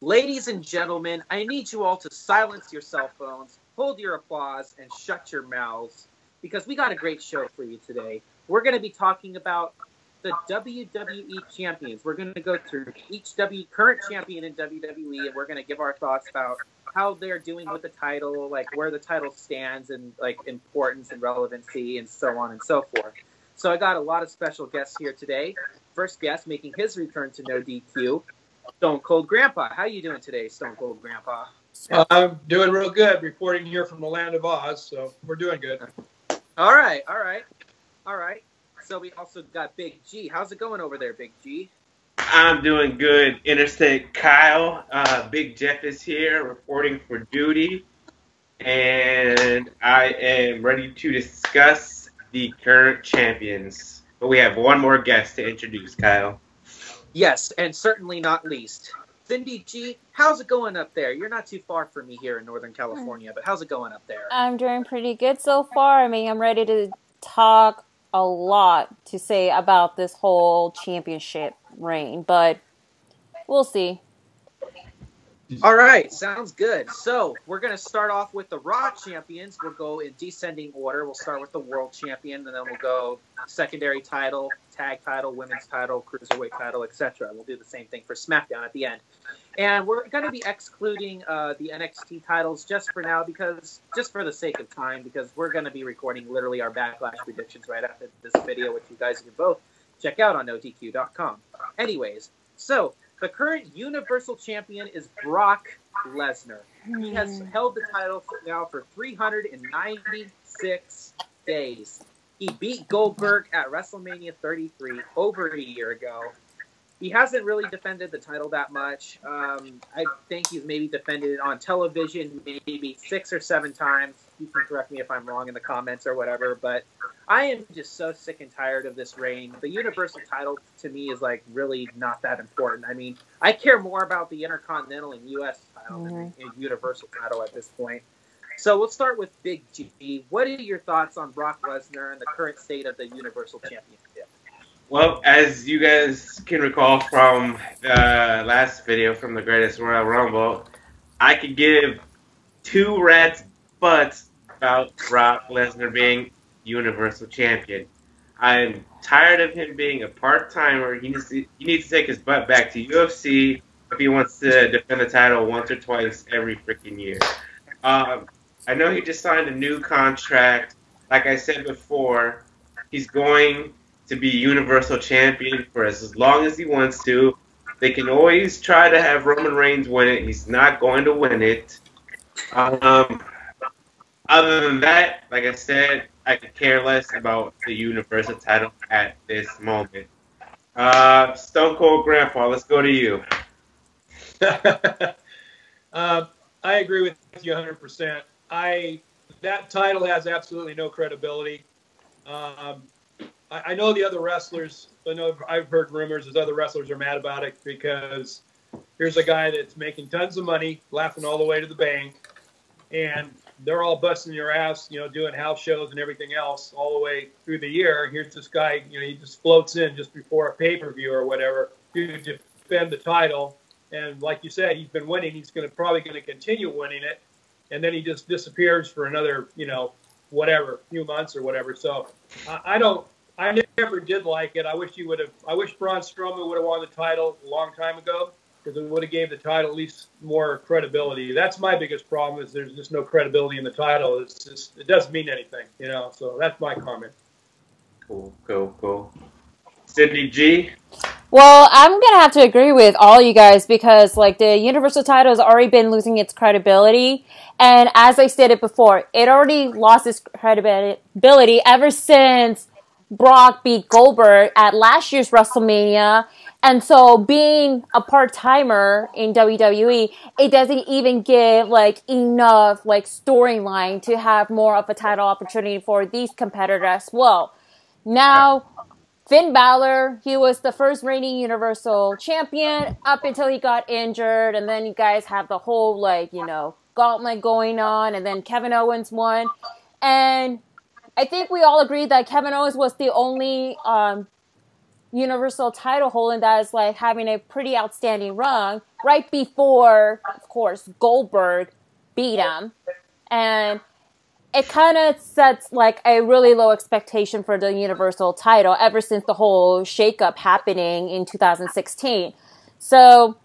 Ladies and gentlemen, I need you all to silence your cell phones, hold your applause, and shut your mouths, because we got a great show for you today. We're going to be talking about the WWE champions. We're going to go through each current champion in WWE, and we're going to give our thoughts about how they're doing with the title, like where the title stands, and like importance and relevancy, and so on and so forth. So I got a lot of special guests here today. First guest making his return to No DQ, Stone Cold Grandpa. How you doing today, Stone Cold Grandpa? I'm doing real good, reporting here from the land of Oz, so we're doing good. All right. So we also got Big G. How's it going over there, Big G? I'm doing good. Interstate Kyle, Big Jeff is here reporting for duty, and I am ready to discuss the current champions. But we have one more guest to introduce, Kyle. Yes, and certainly not least, Cindy G. How's it going up there? You're not too far from me here in Northern California, but how's it going up there? I'm doing pretty good so far. I mean, I'm ready to talk a lot to say about this whole championship reign, but we'll see. All right, sounds good. So we're going to start off with the Raw champions. We'll go in descending order. We'll start with the World Champion, and then we'll go secondary title, tag title, women's title, cruiserweight title, etc. We'll do the same thing for SmackDown at the end. And we're going to be excluding the NXT titles just for now, just for the sake of time, because we're going to be recording literally our Backlash predictions right after this video, which you guys can both check out on NoDQ.com. Anyways, so the current Universal Champion is Brock Lesnar. He has held the title now for 396 days. He beat Goldberg at WrestleMania 33 over a year ago. He hasn't really defended the title that much. I think he's maybe defended it on television maybe 6 or 7 times. You can correct me if I'm wrong in the comments or whatever, but I am just so sick and tired of this reign. The Universal title to me is like really not that important. I mean, I care more about the Intercontinental and U.S. title than the Universal title at this point. So we'll start with Big G. What are your thoughts on Brock Lesnar and the current state of the Universal Championship? Well, as you guys can recall from the last video from the Greatest Royal Rumble, I could give 2 rats butts about Brock Lesnar being Universal Champion. I'm tired of him being a part-timer. He needs to take his butt back to UFC if he wants to defend the title once or twice every freaking year. I know he just signed a new contract. Like I said before, he's going to be Universal Champion for as long as he wants to. They can always try to have Roman Reigns win it. He's not going to win it. Other than that, like I said, I could care less about the Universal title at this moment. Stone Cold Grandpa, let's go to you. I agree with you 100%. That title has absolutely no credibility. I know the other wrestlers. I've heard rumors that other wrestlers are mad about it because here's a guy that's making tons of money, laughing all the way to the bank, and they're all busting your ass, doing house shows and everything else all the way through the year. Here's this guy, he just floats in just before a pay-per-view or whatever to defend the title. And like you said, he's been winning. He's probably going to continue winning it. And then he just disappears for another, whatever, few months or whatever. So I never did like it. I wish Braun Strowman would have won the title a long time ago, because it would have gave the title at least more credibility. That's my biggest problem, is there's just no credibility in the title. It doesn't mean anything, So that's my comment. Cool. Cindy G? Well, I'm going to have to agree with all you guys because, the Universal title has already been losing its credibility. And as I stated before, it already lost its credibility ever since Brock beat Goldberg at last year's WrestleMania. And so being a part-timer in WWE, it doesn't even give, enough, storyline to have more of a title opportunity for these competitors as well. Now, Finn Balor, he was the first reigning Universal Champion up until he got injured. And then you guys have the whole, gauntlet going on. And then Kevin Owens won. And I think we all agreed that Kevin Owens was the only Universal title holding that is like having a pretty outstanding run right before, of course, Goldberg beat him. And it kind of sets like a really low expectation for the Universal title ever since the whole shakeup happening in 2016. So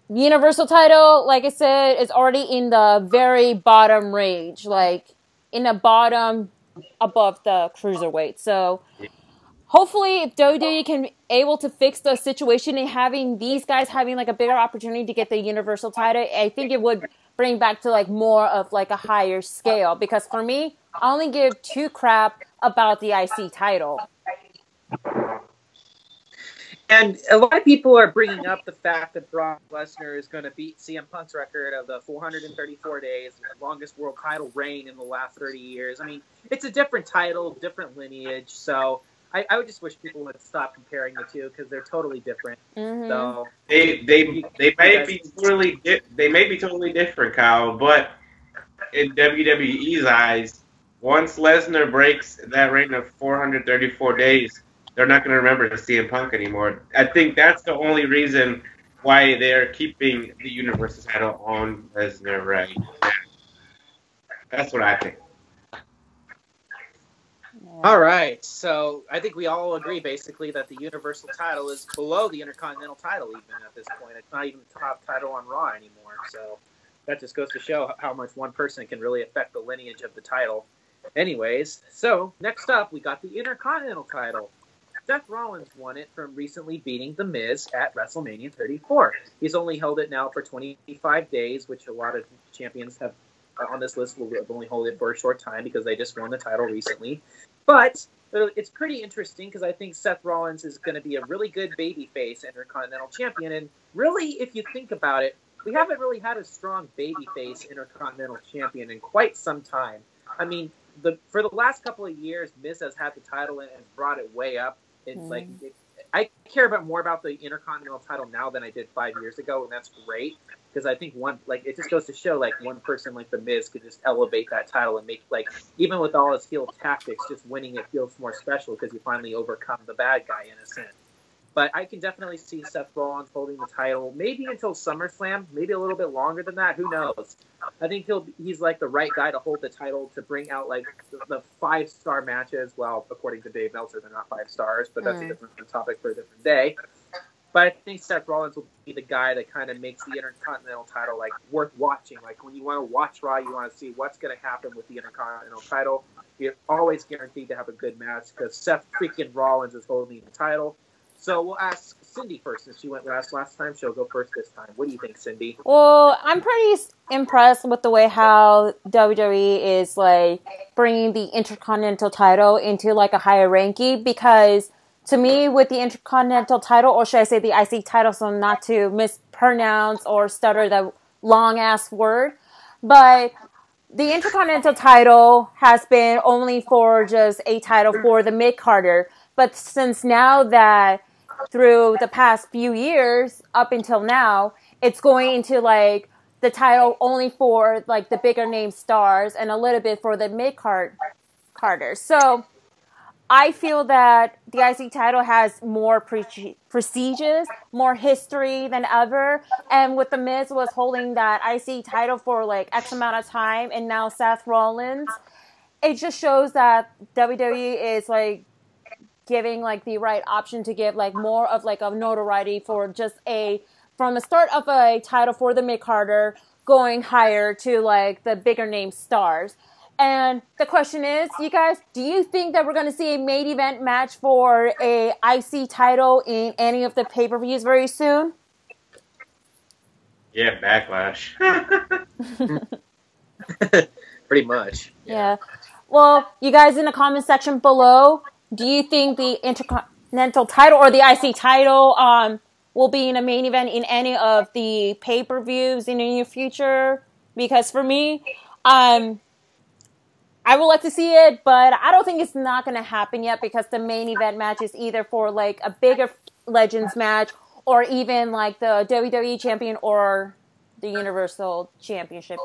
Universal title, like I said, is already in the very bottom range, like in the bottom above the Cruiserweight. So hopefully, if WWE can able to fix the situation and having these guys having like a bigger opportunity to get the Universal title, I think it would bring back to like more of like a higher scale. Because for me, I only give two crap about the IC title. And a lot of people are bringing up the fact that Brock Lesnar is going to beat CM Punk's record of the 434 days, the longest world title reign in the last 30 years. I mean, it's a different title, different lineage, so I would just wish people would stop comparing the two because they're totally different. Mm-hmm. So they may be totally different, Kyle. But in WWE's eyes, once Lesnar breaks that reign of 434 days, they're not going to remember the CM Punk anymore. I think that's the only reason why they're keeping the Universal title on Lesnar right now. That's what I think. All right, so I think we all agree basically that the Universal title is below the Intercontinental title even at this point. It's not even the top title on Raw anymore, so that just goes to show how much one person can really affect the lineage of the title. Anyways, so next up we got the Intercontinental title. Seth Rollins won it from recently beating The Miz at WrestleMania 34. He's only held it now for 25 days, which a lot of champions have on this list will only hold it for a short time because they just won the title recently. But it's pretty interesting because I think Seth Rollins is going to be a really good babyface Intercontinental Champion. And really, if you think about it, we haven't really had a strong babyface Intercontinental Champion in quite some time. I mean, for the last couple of years, Miz has had the title and brought it way up. It's I care more about the Intercontinental title now than I did 5 years ago, and that's great because I think it just goes to show like one person like The Miz could just elevate that title and make like even with all his heel tactics, just winning it feels more special because you finally overcome the bad guy in a sense. But I can definitely see Seth Rollins holding the title maybe until SummerSlam, maybe a little bit longer than that. Who knows? I think he's like the right guy to hold the title to bring out like the 5-star matches. Well, according to Dave Meltzer, they're not 5 stars, but that's a different topic for a different day. But I think Seth Rollins will be the guy that kind of makes the Intercontinental title like worth watching. Like when you want to watch Raw, you want to see what's going to happen with the Intercontinental title. You're always guaranteed to have a good match because Seth freaking Rollins is holding the title. So we'll ask Cindy first, since she went last time. She'll go first this time. What do you think, Cindy? Well, I'm pretty impressed with the way how WWE is like bringing the Intercontinental title into like a higher ranking because to me, with the Intercontinental title, or should I say the IC title, so not to mispronounce or stutter the long-ass word, but the Intercontinental title has been only for just a title for the mid-carder. But since now that through the past few years up until now, it's going into like the title only for like the bigger name stars and a little bit for the mid-carders. So I feel that the IC title has more prestigious, more history than ever. And with The Miz was holding that IC title for like X amount of time and now Seth Rollins, it just shows that WWE is like giving like the right option to give like more of like a notoriety for just from the start of a title for the mid-carder going higher to like the bigger name stars. And the question is, you guys, do you think that we're going to see a main event match for a IC title in any of the pay-per-views very soon? Yeah, Backlash. Pretty much. Yeah. Well, you guys in the comment section below, do you think the Intercontinental title or the IC title will be in a main event in any of the pay-per-views in the near future? Because for me, I would like to see it, but I don't think it's not going to happen yet because the main event match is either for like a bigger Legends match or even like the WWE Champion or the Universal Championship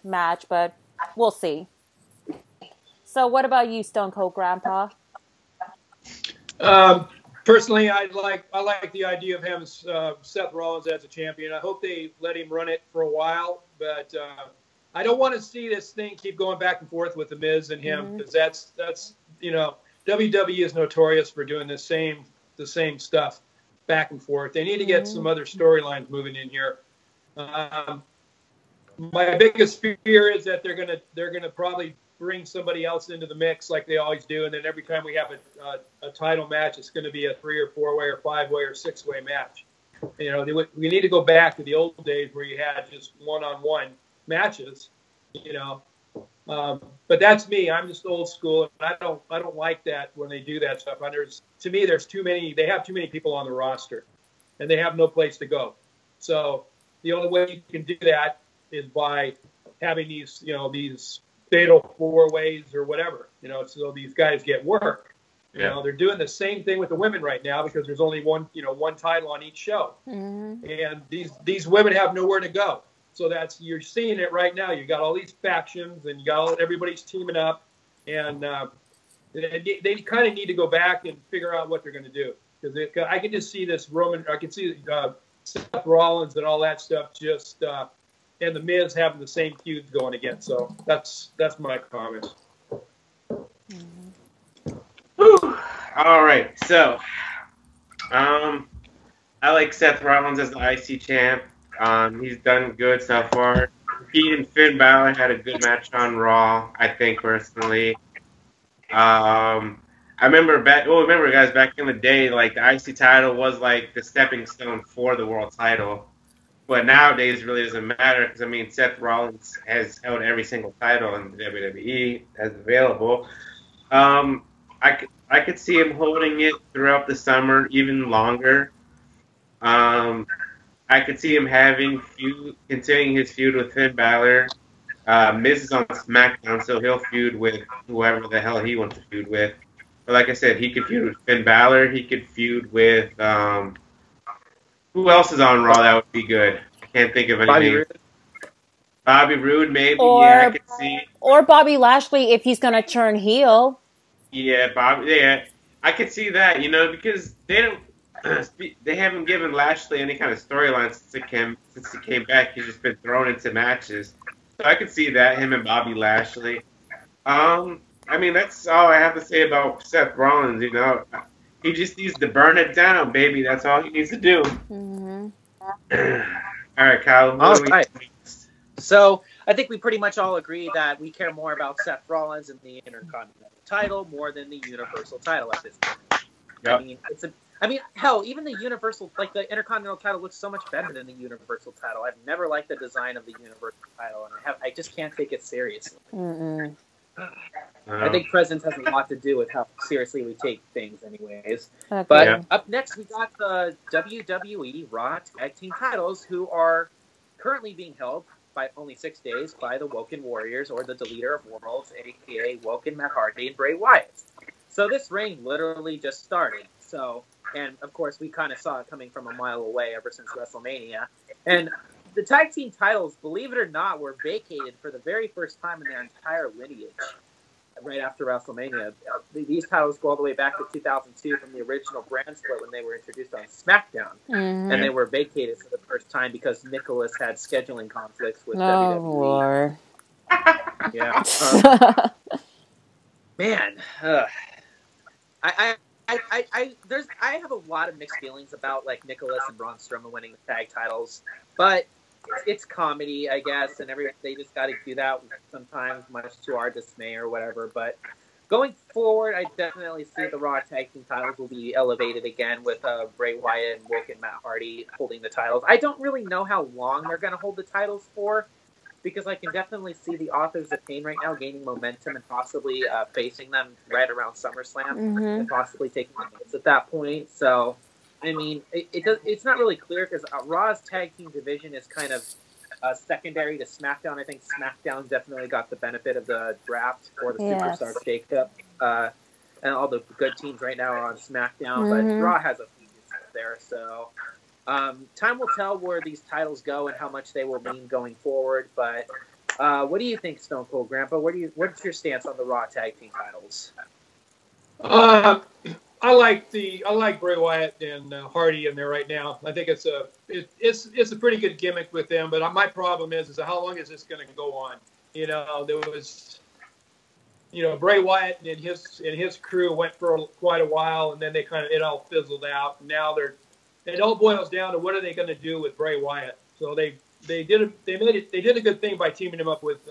match, but we'll see. So what about you, Stone Cold Grandpa? Personally, I like the idea of having Seth Rollins as a champion. I hope they let him run it for a while, but I don't want to see this thing keep going back and forth with the Miz and him, because that's WWE is notorious for doing the same stuff back and forth. They need to get some other storylines moving in here. My biggest fear is that they're gonna probably bring somebody else into the mix like they always do, and then every time we have a title match, it's going to be a 3 or 4-way or 5-way or 6-way match. We need to go back to the old days where you had just one-on-one matches. But that's me. I'm just old school, and I don't like that when they do that stuff. To me, there's too many. They have too many people on the roster, and they have no place to go. So the only way you can do that is by having these fatal 4-ways or whatever, so these guys get work. Yeah. They're doing the same thing with the women right now because there's only one title on each show. And these women have nowhere to go. So you're seeing it right now. You got all these factions and you got everybody's teaming up, and they kind of need to go back and figure out what they're going to do, because I can just see this I can see Seth Rollins and all that stuff just and the Miz having the same feuds going again. So that's my comments. All right, so I like Seth Rollins as the IC champ. He's done good so far. He and Finn Balor had a good match on Raw, I think, personally. I remember guys, back in the day, like the IC title was like the stepping stone for the world title. But nowadays, it really doesn't matter, because, Seth Rollins has held every single title in the WWE as available. I could see him holding it throughout the summer, even longer. I could see him continuing his feud with Finn Balor. Miz is on SmackDown, so he'll feud with whoever the hell he wants to feud with. But like I said, he could feud with Finn Balor. He could feud with... who else is on Raw that would be good? I can't think of anything. Bobby Roode, maybe. I could see. Or Bobby Lashley if he's going to turn heel. Yeah, I could see that, because they haven't given Lashley any kind of storyline since he came back. He's just been thrown into matches. So I could see that, him and Bobby Lashley. That's all I have to say about Seth Rollins, He just needs to burn it down, baby. That's all he needs to do. All right, Kyle. All right. So I think we pretty much all agree that we care more about Seth Rollins and the Intercontinental title more than the Universal title at this point. Yep. Hell, even the Universal, the Intercontinental title looks so much better than the Universal title. I've never liked the design of the Universal title, and I just can't take it seriously. I think presence has a lot to do with how seriously we take things anyways. Okay. But up next, we got the WWE Raw Tag Team titles, who are currently being held by only 6 days by the Woken Warriors, or the Deleter of Worlds, a.k.a. Woken, Matt Hardy, and Bray Wyatt. So this reign literally just started. And of course, we kind of saw it coming from a mile away ever since WrestleMania. And the tag team titles, believe it or not, were vacated for the very first time in their entire lineage right after WrestleMania. These titles go all the way back to 2002 from the original brand split when they were introduced on SmackDown. And they were vacated for the first time because Nicholas had scheduling conflicts with WWE. Lord. Yeah. Man. I have a lot of mixed feelings about Nicholas and Braun Strowman winning the tag titles, but it's comedy, I guess, and they just got to do that sometimes, much to our dismay or whatever. But going forward, I definitely see the Raw tag team titles will be elevated again with Bray Wyatt and Woken Matt Hardy holding the titles. I don't really know how long they're going to hold the titles for, because I can definitely see the Authors of Pain right now gaining momentum and possibly facing them right around SummerSlam and possibly taking the notes at that point. So, it's not really clear because Raw's tag team division is kind of secondary to SmackDown. I think SmackDown definitely got the benefit of the draft for the Superstar Shake-Up. And all the good teams right now are on SmackDown, but Raw has a few there. So time will tell where these titles go and how much they will mean going forward. But what do you think, Stone Cold Grandpa? What's your stance on the Raw tag team titles? I like Bray Wyatt and Hardy in there right now. I think it's a pretty good gimmick with them. But my problem is how long is this going to go on? You know, there was, you know, Bray Wyatt and his crew went for quite a while, and then it all fizzled out. And now it all boils down to what are they going to do with Bray Wyatt? So they did a good thing by teaming him up with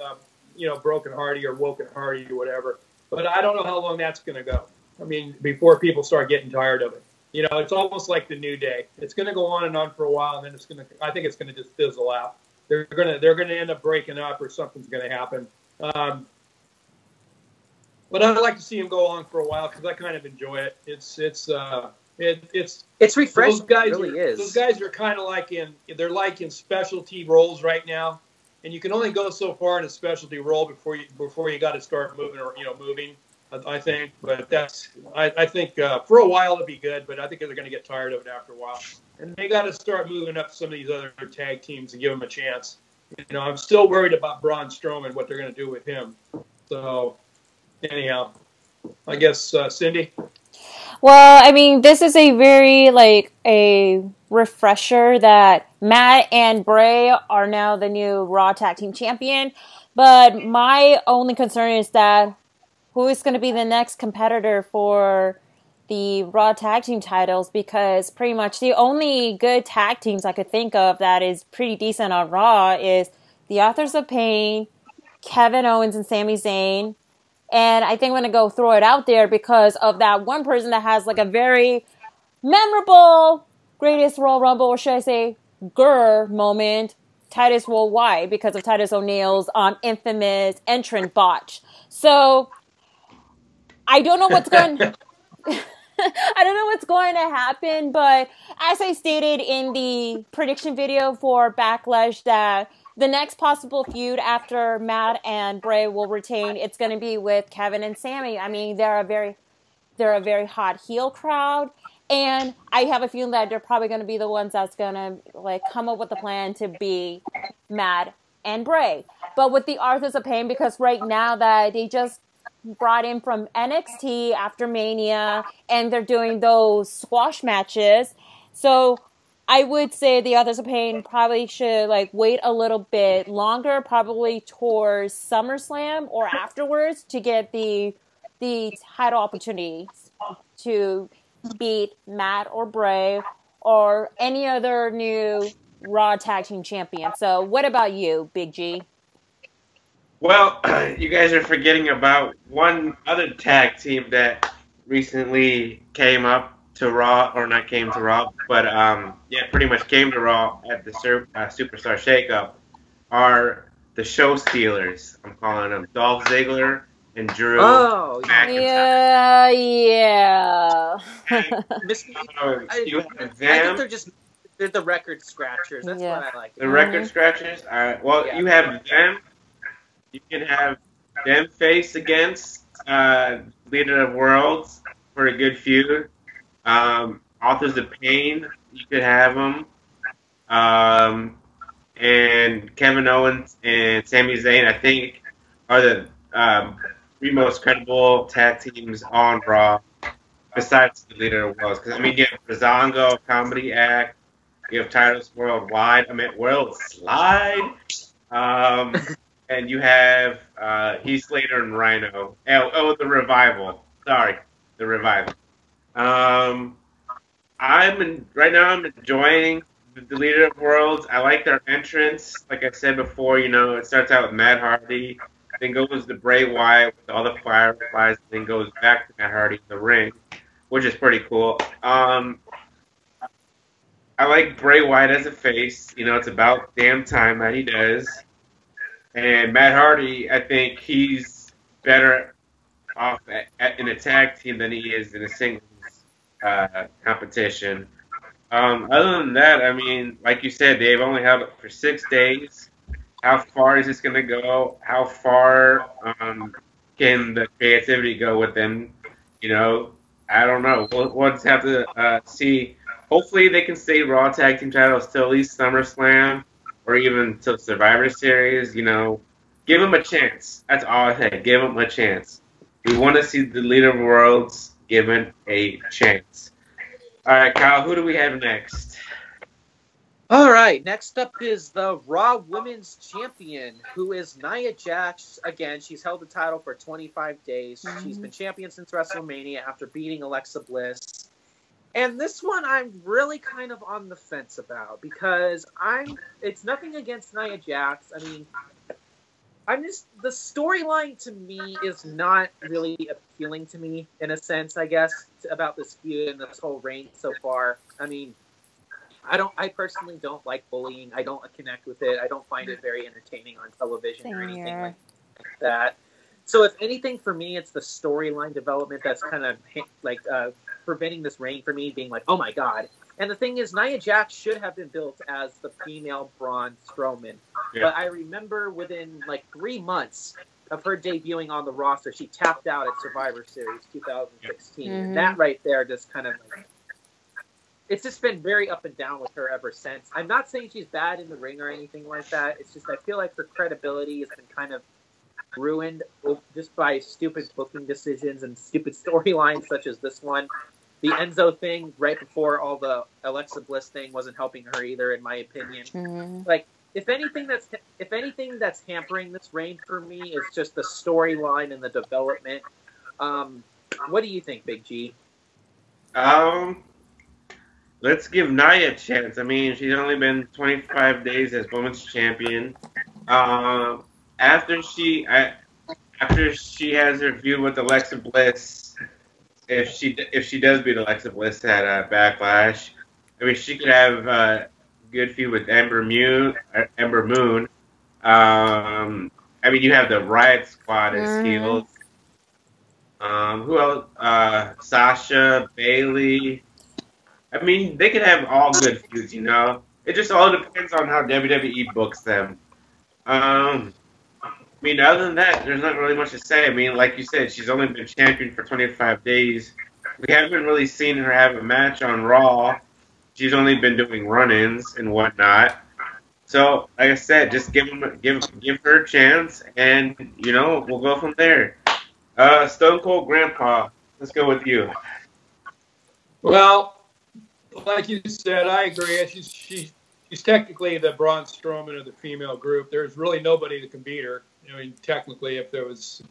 you know, Broken Hardy or Woken Hardy or whatever. But I don't know how long that's going to go. I mean, before people start getting tired of it. You know, it's almost like the New Day. It's going to go on and on for a while, and then I think it's going to just fizzle out. They're going to end up breaking up, or something's going to happen. But I'd like to see him go on for a while because I kind of enjoy it. It's refreshing. Those guys it really is. Those guys are kind of like in specialty roles right now, and you can only go so far in a specialty role before you got to start moving moving. I think, but I think for a while it'll be good, but I think they're going to get tired of it after a while, and they got to start moving up some of these other tag teams and give them a chance. You know, I'm still worried about Braun Strowman, what they're going to do with him. So, anyhow, I guess Cindy. Well, I mean, this is a very, a refresher that Matt and Bray are now the new Raw Tag Team Champion. But my only concern is that who is going to be the next competitor for the Raw Tag Team titles? Because pretty much the only good tag teams I could think of that is pretty decent on Raw is the Authors of Pain, Kevin Owens and Sami Zayn. And I think I'm going to go throw it out there because of that one person that has a very memorable greatest Royal Rumble, or should I say, grr moment, Titus Worldwide, because of Titus O'Neil's infamous entrant botch. So I don't know what's going. I don't know what's going to happen, but as I stated in the prediction video for Backlash, that the next possible feud after Matt and Bray will retain, it's going to be with Kevin and Sami. I mean, they're a very hot heel crowd, and I have a feeling that they're probably going to be the ones that's going to come up with a plan to be Matt and Bray. But with the Authors of Pain, because right now that they just brought in from NXT after Mania, and they're doing those squash matches, so I would say the Authors of Pain probably should wait a little bit longer, probably towards SummerSlam or afterwards, to get the title opportunities to beat Matt or Bray or any other new Raw Tag Team Champion. So what about you, Big G? Well, you guys are forgetting about one other tag team that recently came up to Raw, or not came to Raw, but pretty much came to Raw at the Superstar Shakeup, are the Show Stealers. I'm calling them Dolph Ziggler and Drew McIntyre. Yeah. You have I them. think they're the record scratchers. That's what I like. The record scratchers? All right. Well, you have them. You can have them face against Leader of Worlds for a good feud. Authors of Pain, you could have them. And Kevin Owens and Sami Zayn, I think, are the three most credible tag teams on Raw, besides the Leader of Worlds. Because, I mean, you have Brazongo, Comedy Act. You have Titus Worldwide. I mean, World Slide. And you have Heath Slater and Rhino. The Revival. Sorry, the Revival. Right now I'm enjoying the Leader of Worlds. I like their entrance. Like I said before, it starts out with Matt Hardy, then goes to Bray Wyatt with all the fireflies, then goes back to Matt Hardy in the ring, which is pretty cool. I like Bray Wyatt as a face. It's about damn time that he does. And Matt Hardy, I think he's better off in a tag team than he is in a singles competition. Other than that, I mean, like you said, they've only held it for 6 days. How far is this going to go? How far can the creativity go with them? I don't know. We'll just have to see. Hopefully they can stay Raw Tag Team titles till at least SummerSlam or even till Survivor Series. Give them a chance. That's all I say. Give them a chance. We want to see the Leader of Worlds given a chance. All right, Kyle, who do we have next? All right, next up is the Raw Women's Champion, who is Nyah Jacks. Again, she's held the title for 25 days. She's been champion since WrestleMania after beating Alexa Bliss. And this one I'm really kind of on the fence about because it's nothing against Nyah Jacks. I mean, the storyline to me is not really appealing to me in a sense, I guess, about this feud and this whole reign so far. I mean, I personally don't like bullying. I don't connect with it. I don't find it very entertaining on television or anything like that. So if anything for me, it's the storyline development that's kind of like preventing this reign for me being like, oh my God. And the thing is, Nyah Jacks should have been built as the female Braun Strowman. Yeah. But I remember within like 3 months of her debuting on the roster, she tapped out at Survivor Series 2016. Mm-hmm. And that right there just kind of like, it's just been very up and down with her ever since. I'm not saying she's bad in the ring or anything like that. It's just I feel like her credibility has been kind of ruined just by stupid booking decisions and stupid storylines such as this one. The Enzo thing right before all the Alexa Bliss thing wasn't helping her either, in my opinion. Mm-hmm. Like, if anything that's hampering this reign for me is just the storyline and the development. What do you think, Big G? Let's give Nyah a chance. I mean, she's only been 25 days as women's champion. After she has her feud with Alexa Bliss, if she does beat Alexa Bliss at Backlash, I mean, she could have a good feud with Ember Moon. I mean, you have the Riot Squad as heels. Who else? Sasha, Bayley. I mean, they could have all good feuds, you know? It just all depends on how WWE books them. I mean, other than that, there's not really much to say. I mean, like you said, she's only been champion for 25 days. We haven't really seen her have a match on Raw. She's only been doing run-ins and whatnot. So, like I said, just give her a chance, and, you know, we'll go from there. Stone Cold Grandpa, let's go with you. Well, like you said, I agree. She's technically the Braun Strowman of the female group. There's really nobody that can beat her. I mean, technically, if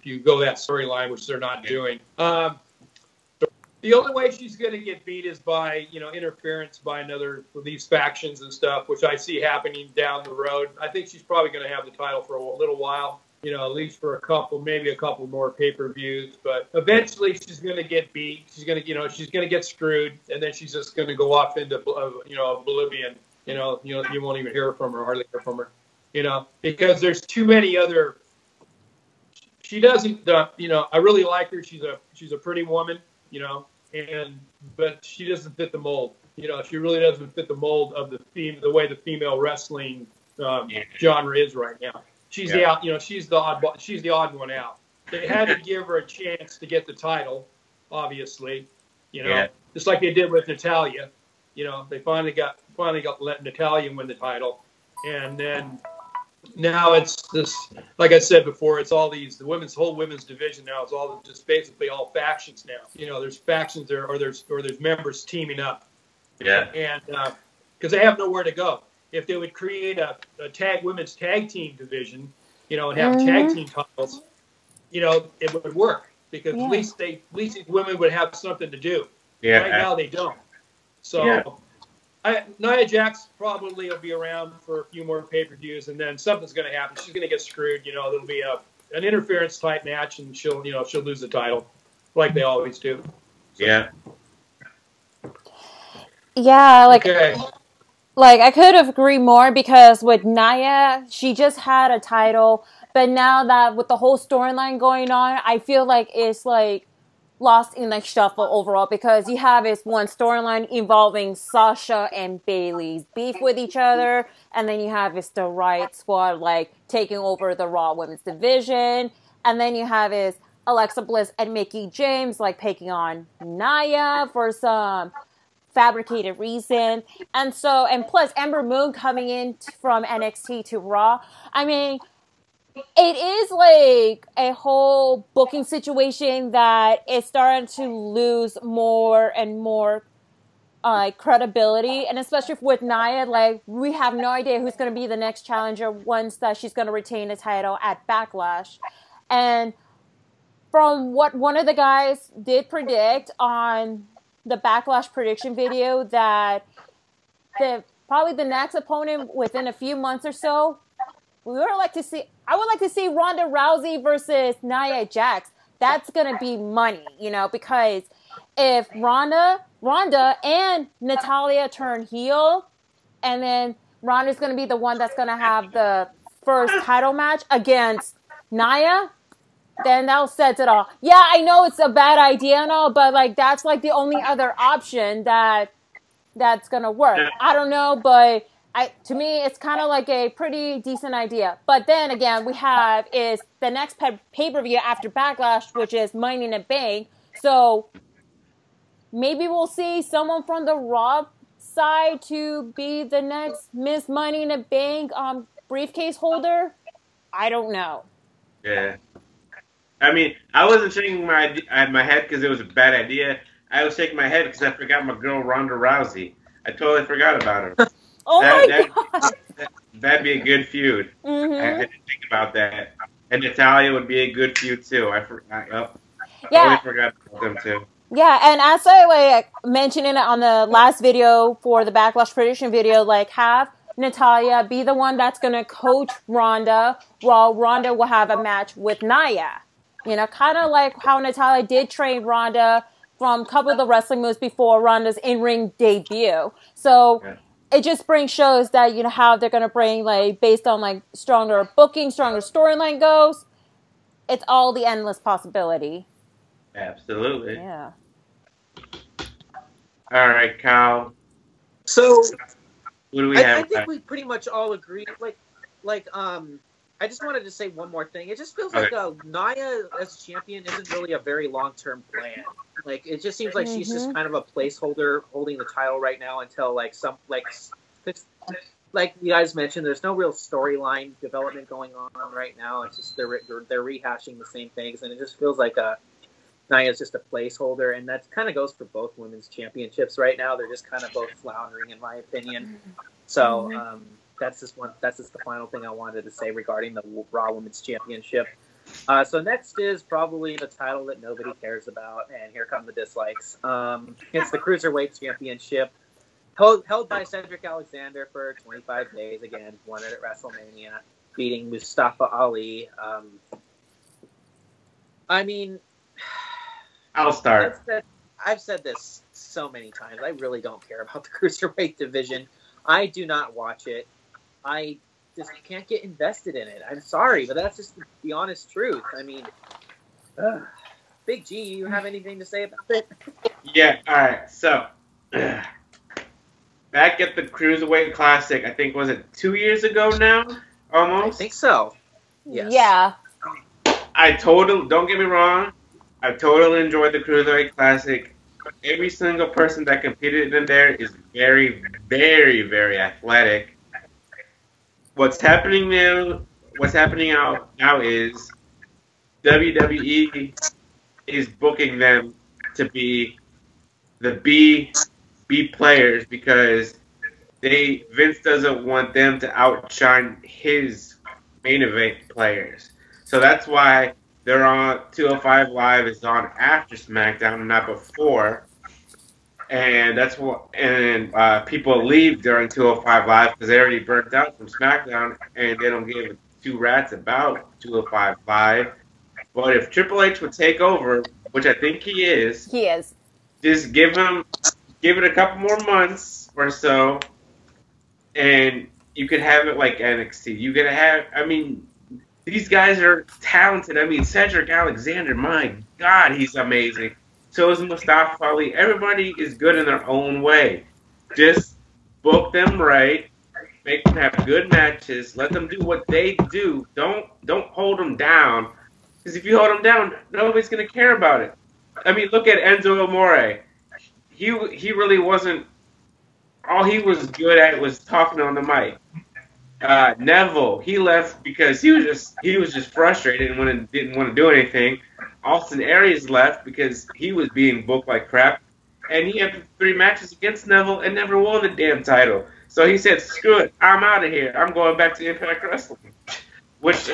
you go that storyline, which they're not doing. The only way she's going to get beat is by, you know, interference by another of these factions and stuff, which I see happening down the road. I think she's probably going to have the title for a little while, you know, at least for maybe a couple more pay-per-views. But eventually she's going to get beat. She's going to get screwed, and then she's just going to go off into, oblivion. You won't even hear from her, hardly hear from her, you know, because there's too many other. She doesn't, I really like her. She's a pretty woman, you know, but she doesn't fit the mold. You know, she really doesn't fit the mold of the way the female wrestling genre is right now. She's the odd one out. They had to give her a chance to get the title, obviously, you know, just like they did with Natalya. You know, they finally got let Natalya win the title, and then now it's this. Like I said before, it's all the whole women's division now is all just basically all factions now. You know, there's factions there, or there's members teaming up. Yeah, and because they have nowhere to go. If they would create a women's tag team division, you know, and have tag team titles, you know, it would work because at least these women would have something to do. Yeah. Right now they don't. So Nyah Jacks probably will be around for a few more pay-per-views, and then something's going to happen. She's going to get screwed. You know, there'll be an interference type match, and she'll lose the title, like they always do. So. Yeah. Yeah, like I could have agreed more because with Nyah, she just had a title, but now that with the whole storyline going on, I feel like it's like lost in like shuffle overall because you have this one storyline involving Sasha and Bayley's beef with each other, and then you have this the Riot Squad like taking over the Raw Women's division, and then you have this Alexa Bliss and Mickie James like taking on Nyah for some fabricated reason, and plus Ember Moon coming in from NXT to Raw. I mean, it is like a whole booking situation that is starting to lose more and more credibility, and especially with Nyah, like we have no idea who's going to be the next challenger once that she's going to retain the title at Backlash. And from what one of the guys did predict on the Backlash prediction video, that probably the next opponent within a few months or so, I would like to see Ronda Rousey versus Nyah Jacks. That's going to be money, because if Ronda and Natalya turn heel, and then Ronda's going to be the one that's going to have the first title match against Nyah, then that sets it all. Yeah, I know it's a bad idea and all, but like that's like the only other option that's going to work. I don't know, but to me, it's kind of like a pretty decent idea. But then again, we have is the next pay-per-view after Backlash, which is Money in the Bank. So maybe we'll see someone from the Raw side to be the next Miss Money in the Bank briefcase holder. I don't know. Yeah. I mean, I wasn't shaking my head because it was a bad idea. I was shaking my head because I forgot my girl Ronda Rousey. I totally forgot about her. Oh my God. That'd be a good feud. Mm-hmm. I didn't think about that. And Natalya would be a good feud too. I totally forgot about them too. Yeah, and as I mentioned it on the last video for the Backlash prediction video, have Natalya be the one that's going to coach Ronda, while Ronda will have a match with Nyah. Kind of like how Natalya did train Ronda from a couple of the wrestling moves before Ronda's in-ring debut. So it just shows that, how they're going to bring, based on, stronger booking, stronger storyline goes. It's all the endless possibility. Absolutely. Yeah. All right, Kyle. So, what do we have? I think we pretty much all agree. I just wanted to say one more thing. It just feels like Nyah as champion isn't really a very long-term plan. It just seems like she's just kind of a placeholder holding the title right now until like you guys mentioned, there's no real storyline development going on right now. It's just they're rehashing the same things, and it just feels like Nyah's just a placeholder, and that kind of goes for both women's championships right now. They're just kind of both floundering, in my opinion. So that's just the final thing I wanted to say regarding the Raw Women's Championship. So next is probably the title that nobody cares about, and here come the dislikes. It's the Cruiserweight Championship, held by Cedric Alexander for 25 days. Again, won it at WrestleMania, beating Mustafa Ali. I mean, I'll start. I've said this so many times. I really don't care about the Cruiserweight division. I do not watch it. I just can't get invested in it. I'm sorry, but that's just the honest truth. I mean, Big G, you have anything to say about it? Yeah, all right. So, back at the Cruiserweight Classic, I think, was it 2 years ago now? Almost? I think so. Yes. Yeah. Don't get me wrong, I totally enjoyed the Cruiserweight Classic. Every single person that competed in there is very, very, very athletic. What's happening now is WWE is booking them to be the B players because Vince doesn't want them to outshine his main event players. So that's why they're on 205 Live is on after SmackDown and not before. And that's what, people leave during 205 Live because they already burnt out from SmackDown and they don't give two rats about 205 Live. But if Triple H would take over, which I think he is, just give it a couple more months or so, and you could have it like NXT. You could have, these guys are talented. Cedric Alexander, my God, he's amazing. So is Mustafa Ali. Everybody is good in their own way. Just book them right. Make them have good matches. Let them do what they do. Don't hold them down. Because if you hold them down, nobody's going to care about it. Look at Enzo Amore. He really wasn't. All he was good at was talking on the mic. Neville, he left because he was just frustrated and didn't want to do anything. Austin Aries left because he was being booked like crap, and he had 3 matches against Neville and never won the damn title. So he said, "Screw it, I'm out of here. I'm going back to Impact Wrestling," which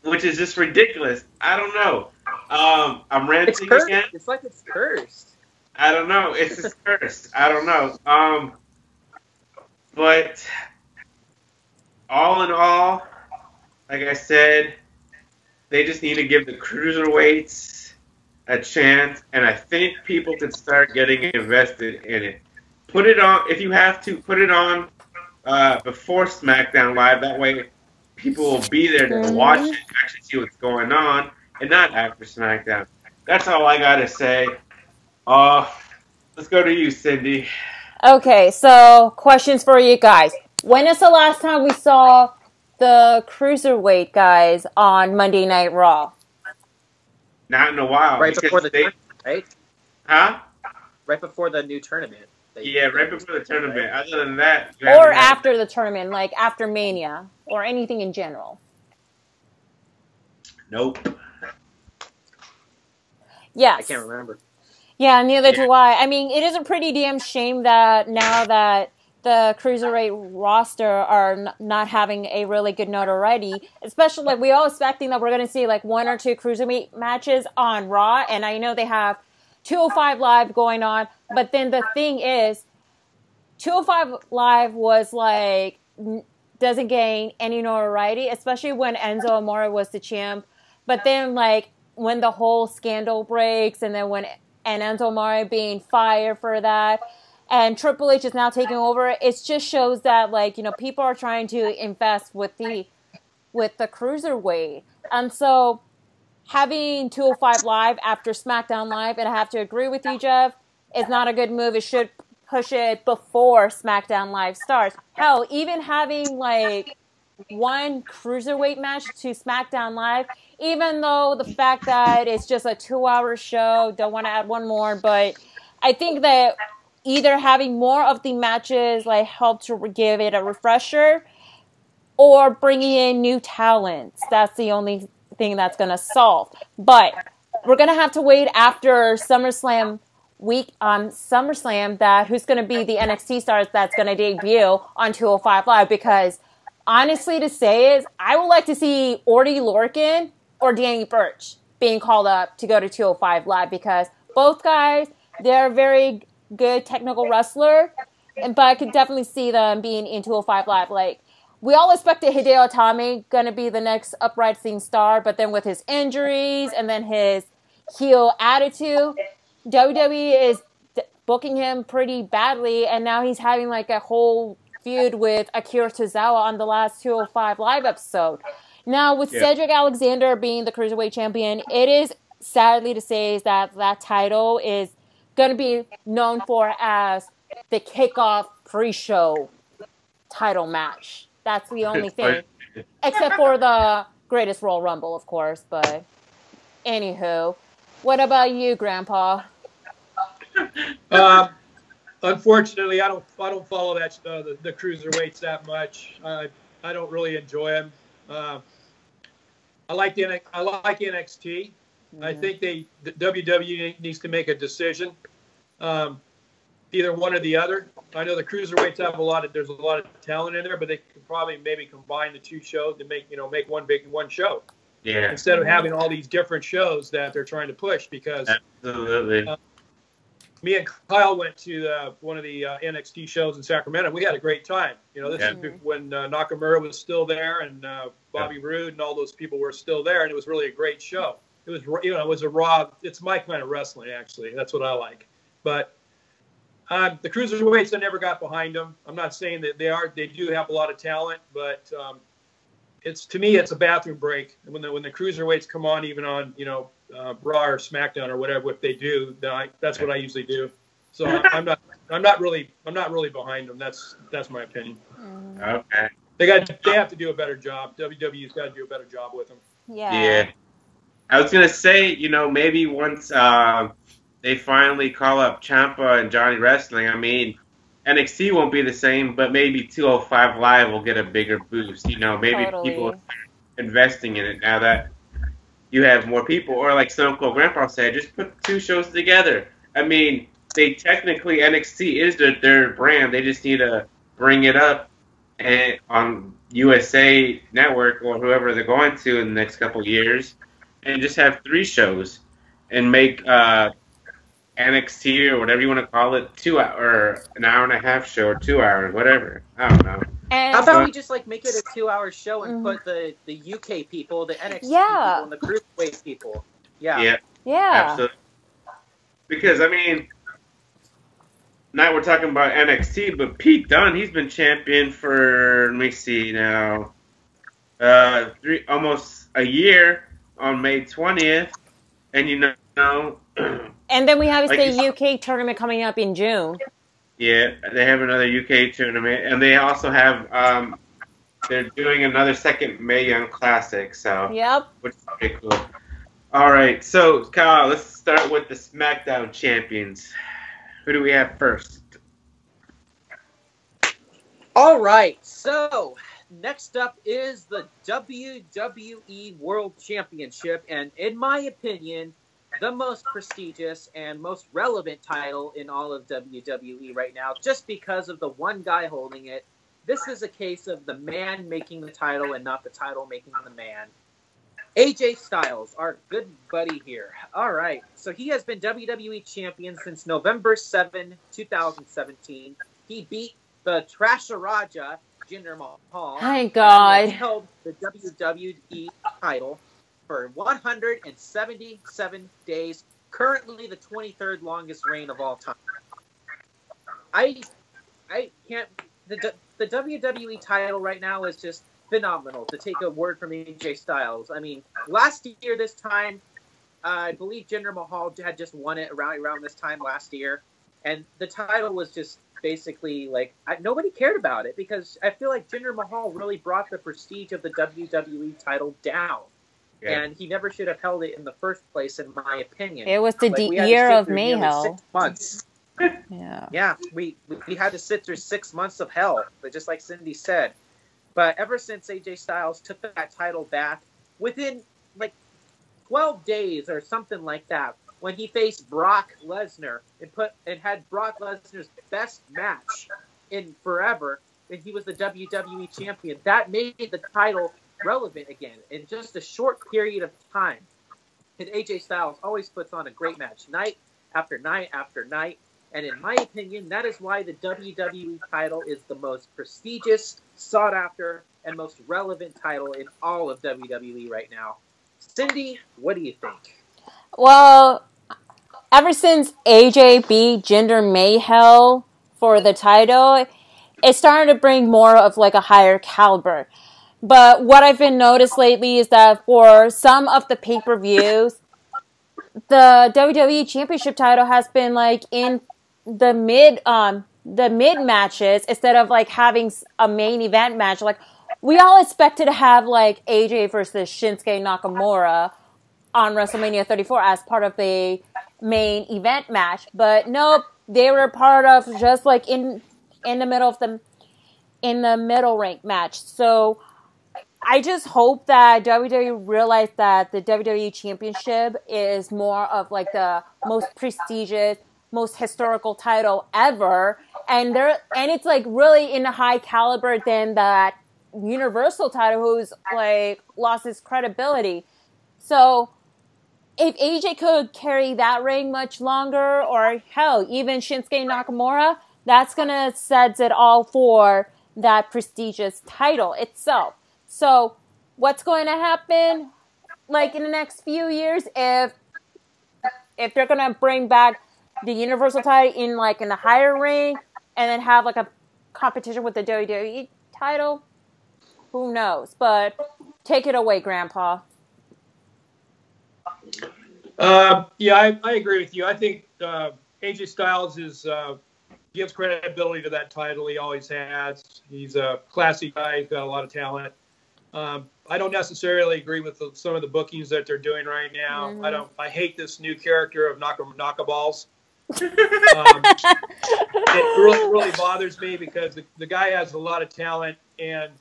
which is just ridiculous. I don't know. I'm ranting again. It's like it's cursed. I don't know. It's just cursed. I don't know. But all in all, like I said, they just need to give the cruiserweights a chance, and I think people could start getting invested in it. Put it on, if you have to, put it on before SmackDown Live. That way people will be there to watch it, actually see what's going on, and not after SmackDown. That's all I got to say. Let's go to you, Cindy. Okay, so questions for you guys. When is the last time we saw the Cruiserweight guys on Monday Night Raw? Not in a while. Right before the tournament, right? Huh? Right before the new tournament. Yeah, right before the tournament. Other than that... Or after the tournament, like after Mania, or anything in general. Nope. Yes. I can't remember. Yeah, neither do I. I mean, it is a pretty damn shame that now that the Cruiserweight roster are not having a really good notoriety, especially like we all expecting that we're going to see like 1 or 2 Cruiserweight matches on Raw, and I know they have 205 Live going on, but then the thing is, 205 Live was like, doesn't gain any notoriety, especially when Enzo Amore was the champ, but then like when the whole scandal breaks, and then when Enzo Amore being fired for that, and Triple H is now taking over, it just shows that, like, you know, people are trying to invest with the Cruiserweight. And so having 205 Live after SmackDown Live, and I have to agree with you, Jeff, is not a good move. It should push it before SmackDown Live starts. Hell, even having, like, 1 Cruiserweight match to SmackDown Live, even though the fact that it's just a 2-hour show, don't want to add 1 more, but I think that either having more of the matches like help to give it a refresher, or bringing in new talents. That's the only thing that's going to solve. But we're going to have to wait after SummerSlam week on SummerSlam that who's going to be the NXT stars that's going to debut on 205 Live, because honestly to say is I would like to see Orty Lorcan or Danny Burch being called up to go to 205 Live, because both guys, they're very good technical wrestler, but I could definitely see them being in 205 Live. Like, we all expected Hideo Itami gonna be the next uprising star, but then with his injuries and then his heel attitude, WWE is booking him pretty badly, and now he's having like a whole feud with Akira Tozawa on the last 205 Live episode. Now, with Cedric Alexander being the Cruiserweight champion, it is sadly to say is that that title is going to be known for as the kickoff pre-show title match. That's the only thing. Except for the Greatest Royal Rumble, of course. But anywho, what about you, Grandpa? Unfortunately, I don't follow that the cruiserweights that much. I don't really enjoy them. I like NXT. I think the WWE needs to make a decision, either one or the other. I know the cruiserweights have there's a lot of talent in there, but they could probably maybe combine the 2 shows to make one show. Yeah. Instead of having all these different shows that they're trying to push, because absolutely. Me and Kyle went to one of the NXT shows in Sacramento. We had a great time. You know, this is when Nakamura was still there, and Bobby Roode and all those people were still there, and it was really a great show. It was, it was a raw. It's my kind of wrestling, actually. That's what I like. But the cruiserweights, I never got behind them. I'm not saying that they do have a lot of talent, but to me, it's a bathroom break. And when the cruiserweights come on, even on Raw or SmackDown or whatever, if they do, then that's what I usually do. So I'm not really behind them. That's my opinion. Okay. They have to do a better job. WWE's got to do a better job with them. Yeah. I was gonna say, maybe once they finally call up Ciampa and Johnny Wrestling. I mean, NXT won't be the same, but maybe 205 Live will get a bigger boost. You know, maybe people are investing in it now that you have more people. Or like Stone Cold Grandpa said, just put 2 shows together. I mean, they technically, NXT is their brand. They just need to bring it up and on USA Network or whoever they're going to in the next couple of years, and just have 3 shows and make NXT or whatever you want to call it 2 hour or an hour and a half show or 2 hours, whatever. I don't know. And how about we just like make it a 2-hour show and put the UK people, the NXT people, and the Cruiserweight people. Yeah. Absolutely. Because I mean, now we're talking about NXT, but Pete Dunne, he's been champion for, let me see now, almost a year on May 20th, and you know. And then we have the UK tournament coming up in June. Yeah, they have another UK tournament, and they also have they're doing another second Mae Young Classic, so which is pretty cool. All right, so Kyle, let's start with the Smackdown Champions. Who do we have first? All right, so next up is the WWE World Championship, and in my opinion, the most prestigious and most relevant title in all of WWE right now, just because of the one guy holding it. This is a case of the man making the title and not the title making the man. AJ Styles, our good buddy here. All right, so he has been WWE champion since November 7, 2017. He beat the Trasharaja, Jinder Mahal. Thank God. He held the WWE title for 177 days, currently the 23rd longest reign of all time. I can't. The WWE title right now is just phenomenal, to take a word from AJ Styles. I mean, last year this time, I believe Jinder Mahal had just won it around this time last year, and the title was just basically like nobody cared about it, because I feel like Jinder Mahal really brought the prestige of the WWE title down. Yeah. And he never should have held it in the first place, in my opinion. It was the year of Mayhell. 6 months. Yeah, we had to sit through 6 months of hell, but just like Cindy said. But ever since AJ Styles took that title back, within like 12 days or something like that, when he faced Brock Lesnar and had Brock Lesnar's best match in forever, and he was the WWE champion, that made the title relevant again in just a short period of time. And AJ Styles always puts on a great match night after night after night. And in my opinion, that is why the WWE title is the most prestigious, sought after, and most relevant title in all of WWE right now. Cindy, what do you think? Well, ever since AJ beat Jinder Mahal for the title, it started to bring more of like a higher caliber. But what I've been noticed lately is that for some of the pay-per-views, the WWE Championship title has been like in the mid matches instead of like having a main event match. Like we all expected to have like AJ versus Shinsuke Nakamura on WrestleMania 34 as part of the main event match, but nope, they were part of just like in the middle of the middle rank match. So I just hope that WWE realized that the WWE Championship is more of like the most prestigious, most historical title ever, and it's like really in a high caliber than that Universal title, who's like lost its credibility. So if AJ could carry that reign much longer, or hell, even Shinsuke Nakamura, that's gonna set it all for that prestigious title itself. So what's going to happen, like in the next few years, if they're gonna bring back the Universal title in the higher ring, and then have like a competition with the WWE title, who knows? But take it away, Grandpa. Yeah, I agree with you. I think AJ Styles gives credibility to that title. He always has. He's a classy guy. He's got a lot of talent. I don't necessarily agree with some of the bookings that they're doing right now. Mm-hmm. I hate this new character of Knockaballs. It really bothers me because the guy has a lot of talent,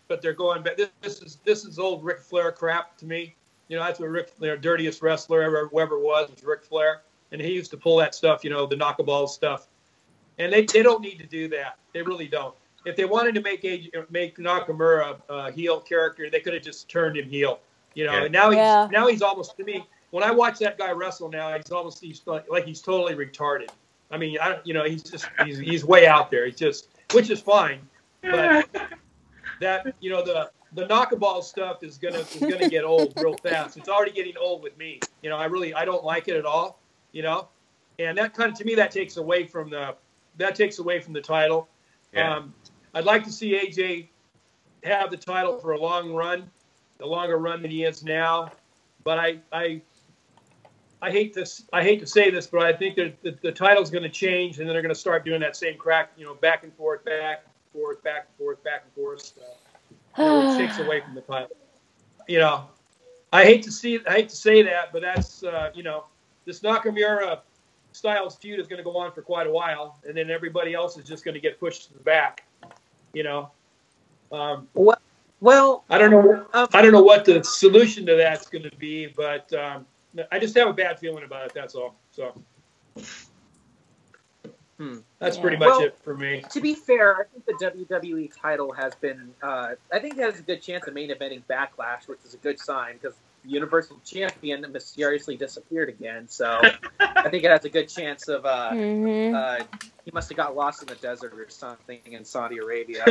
but they're going back. This is old Ric Flair crap to me. You know, that's what Ric Flair, dirtiest wrestler ever was Ric Flair, and he used to pull that stuff. You know, the knockaball stuff, and they don't need to do that. They really don't. If they wanted to make Nakamura a heel character, they could have just turned him heel. You know, and now he's almost, to me, when I watch that guy wrestle now, he's like he's totally retarded. I mean, he's way out there. Which is fine, but that, you know, the knockaball stuff is gonna get old real fast. It's already getting old with me. You know, I don't like it at all. You know, and that kind of, to me, that takes away from the title. Yeah. I'd like to see AJ have the title for a long run, a longer run than he is now. But I hate to say this, but I think that the title's going to change, and then they're going to start doing that same crack, you know, back and forth, back and forth, back and forth, back and forth stuff. You know, which takes away from the title. You know, I hate to say that, but that's you know, this Nakamura Styles feud is going to go on for quite a while, and then everybody else is just going to get pushed to the back. You know. Well, I don't know what the solution to that's going to be, but I just have a bad feeling about it. That's all. So that's pretty much it for me. To be fair, I think the WWE title has been. I think it has a good chance of main eventing Backlash, which is a good sign because the Universal Champion mysteriously disappeared again. So I think it has a good chance of. He must have got lost in the desert or something in Saudi Arabia.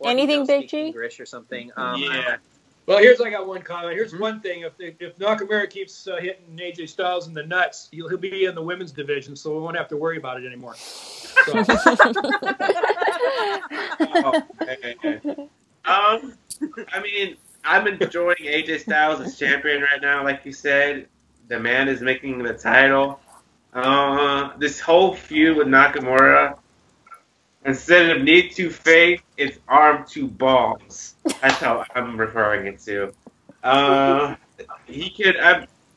Anything, Big G? English or something. Yeah. Well, I got one comment. Here's one thing: if Nakamura keeps hitting AJ Styles in the nuts, he'll be in the women's division, so we won't have to worry about it anymore. So. I mean, I'm enjoying AJ Styles as champion right now. Like you said, the man is making the title. This whole feud with Nakamura, instead of knee to face, it's arm to balls. That's how I'm referring it to. He could,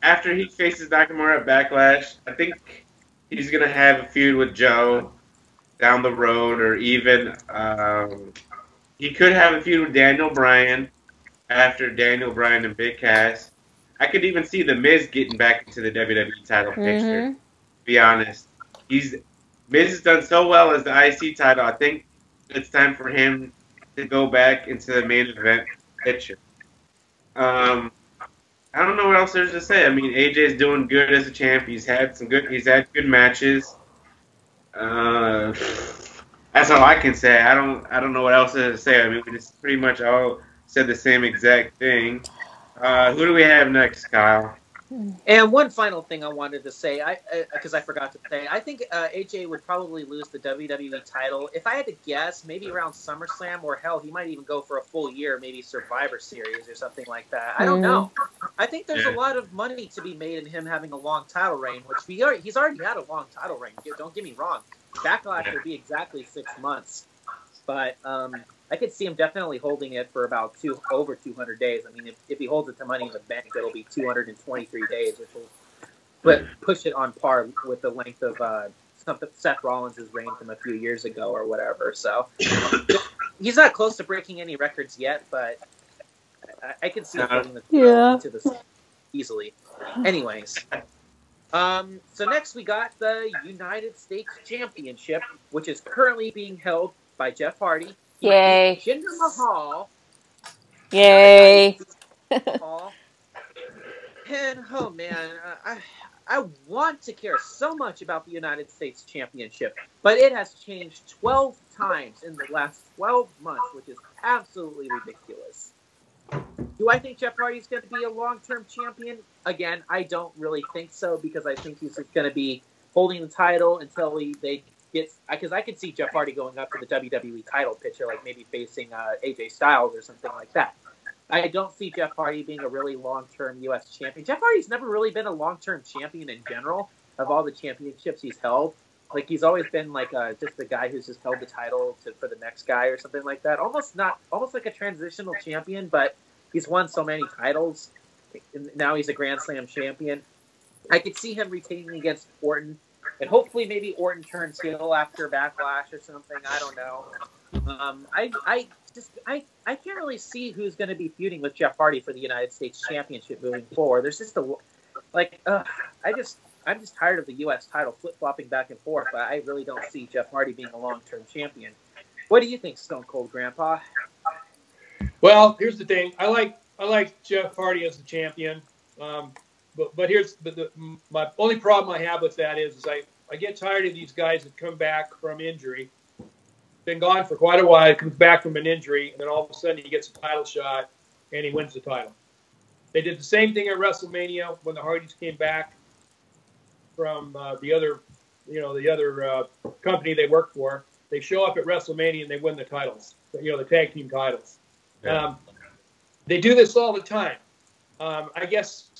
after he faces Nakamura at Backlash, I think he's gonna have a feud with Joe down the road, or even he could have a feud with Daniel Bryan after Daniel Bryan and Big Cass. I could even see The Miz getting back into the WWE title picture. To be honest, Miz has done so well as the IC title. I think it's time for him to go back into the main event picture. I don't know what else there's to say. I mean, AJ's doing good as a champ. He's had good matches. That's all I can say. I don't know what else to say. I mean, we just pretty much all said the same exact thing. Who do we have next, Kyle? And one final thing I wanted to say, because I forgot to say, I think AJ would probably lose the WWE title. If I had to guess, maybe around SummerSlam, or hell, he might even go for a full year, maybe Survivor Series or something like that. I don't know. I think there's a lot of money to be made in him having a long title reign, which he's already had a long title reign. Don't get me wrong. Backlash would be exactly 6 months. But I could see him definitely holding it for about over 200 days. I mean, if he holds it to Money in the Bank, it'll be 223 days, which will push it on par with the length of Seth Rollins' reign from a few years ago or whatever. So he's not close to breaking any records yet, but I can see him holding the into this easily. Anyways. So next we got the United States Championship, which is currently being held by Jeff Hardy. Yay. Jinder Mahal. Yay. And, oh man, I want to care so much about the United States Championship, but it has changed 12 times in the last 12 months, which is absolutely ridiculous. Do I think Jeff Hardy's going to be a long-term champion? Again, I don't really think so, because I think he's going to be holding the title until because I could see Jeff Hardy going up to the WWE title picture, like maybe facing AJ Styles or something like that. I don't see Jeff Hardy being a really long-term U.S. champion. Jeff Hardy's never really been a long-term champion in general of all the championships he's held. Like, he's always been like just the guy who's just held the title for the next guy or something like that. Almost like a transitional champion, but he's won so many titles. now he's a Grand Slam champion. I could see him retaining against Orton, and hopefully maybe Orton turns heel after Backlash or something. I don't know. I can't really see who's going to be feuding with Jeff Hardy for the United States Championship moving forward. There's just I'm just tired of the U.S. title flip-flopping back and forth, but I really don't see Jeff Hardy being a long-term champion. What do you think, Stone Cold Grandpa? Well, here's the thing. I like Jeff Hardy as the champion, but here's my only problem I have with that is I get tired of these guys that come back from injury. Been gone for quite a while, comes back from an injury, and then all of a sudden he gets a title shot and he wins the title. They did the same thing at WrestleMania when the Hardys came back from the other company they worked for. They show up at WrestleMania and they win the titles, the tag team titles. Yeah. They do this all the time. I guess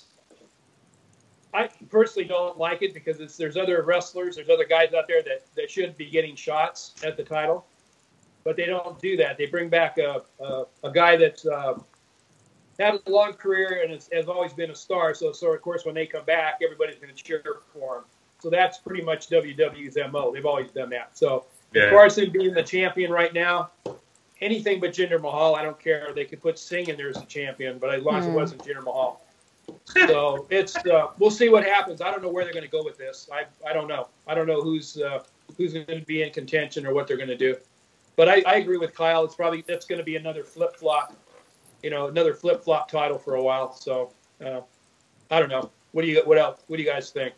I personally don't like it because there's other wrestlers, there's other guys out there that should be getting shots at the title, but they don't do that. They bring back a guy that's had a long career and has always been a star. So of course, when they come back, everybody's going to cheer for him. So that's pretty much WWE's MO. They've always done that. So as far as him being the champion right now, anything but Jinder Mahal, I don't care. They could put Singh in there as the champion, but as long as it wasn't Jinder Mahal. So it's we'll see what happens. I don't know where they're going to go with this. I don't know. I don't know who's going to be in contention or what they're going to do. But I agree with Kyle. That's going to be another flip flop. Another flip flop title for a while. So I don't know. What do you guys think?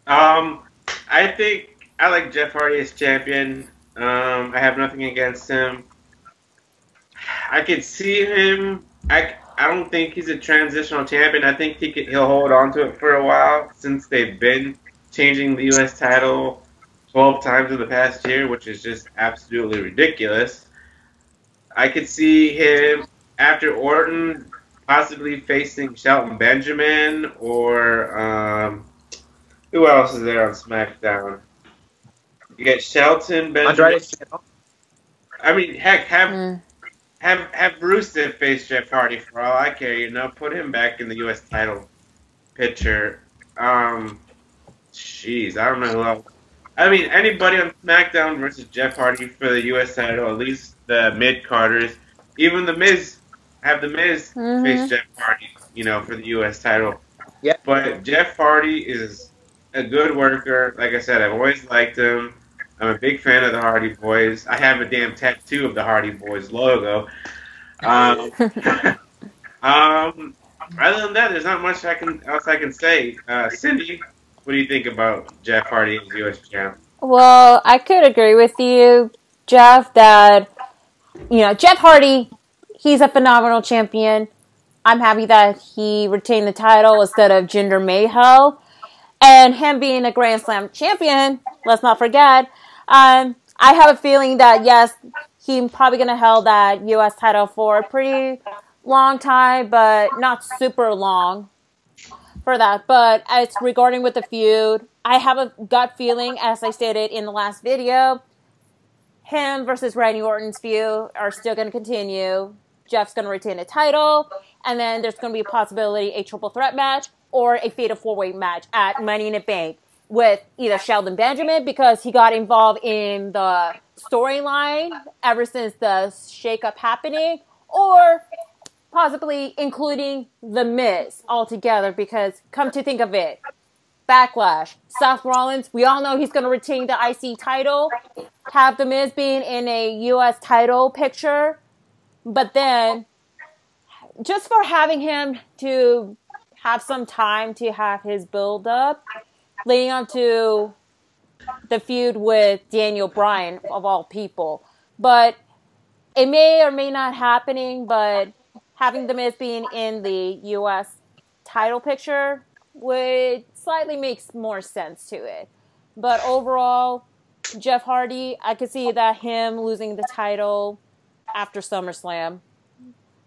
I think I like Jeff Hardy as champion. I have nothing against him. I could see him. I don't think he's a transitional champion. I think he'll hold on to it for a while since they've been changing the U.S. title 12 times in the past year, which is just absolutely ridiculous. I could see him after Orton possibly facing Shelton Benjamin or who else is there on SmackDown? You get Shelton Benjamin. I mean, heck, have Rusev face Jeff Hardy for all I care. Put him back in the U.S. title picture. Jeez, I don't know who else. I mean, anybody on SmackDown versus Jeff Hardy for the U.S. title, at least the mid-carders. Even The Miz, have The Miz face Jeff Hardy, for the U.S. title. Yeah. But Jeff Hardy is a good worker. Like I said, I've always liked him. I'm a big fan of the Hardy Boys. I have a damn tattoo of the Hardy Boys logo. Other than that, there's not much else I can say. Cindy, what do you think about Jeff Hardy as U.S. champ? Well, I could agree with you, Jeff, that, Jeff Hardy, he's a phenomenal champion. I'm happy that he retained the title instead of Jinder Mahal. And him being a Grand Slam champion, let's not forget, I have a feeling that, yes, he's probably going to hold that U.S. title for a pretty long time, but not super long for that. But as regarding with the feud, I have a gut feeling, as I stated in the last video, him versus Randy Orton's feud are still going to continue. Jeff's going to retain the title, and then there's going to be a possibility a triple threat match or a fatal four-way match at Money in the Bank with either Shelton Benjamin, because he got involved in the storyline ever since the shakeup happening, or possibly including The Miz altogether, because come to think of it, Backlash, Seth Rollins, we all know he's going to retain the IC title, have The Miz being in a U.S. title picture, but then just for having him to have some time to have his build up, leading on to the feud with Daniel Bryan, of all people. But it may or may not happening, but having The Miz being in the U.S. title picture would slightly makes more sense to it. But overall, Jeff Hardy, I could see that him losing the title after SummerSlam.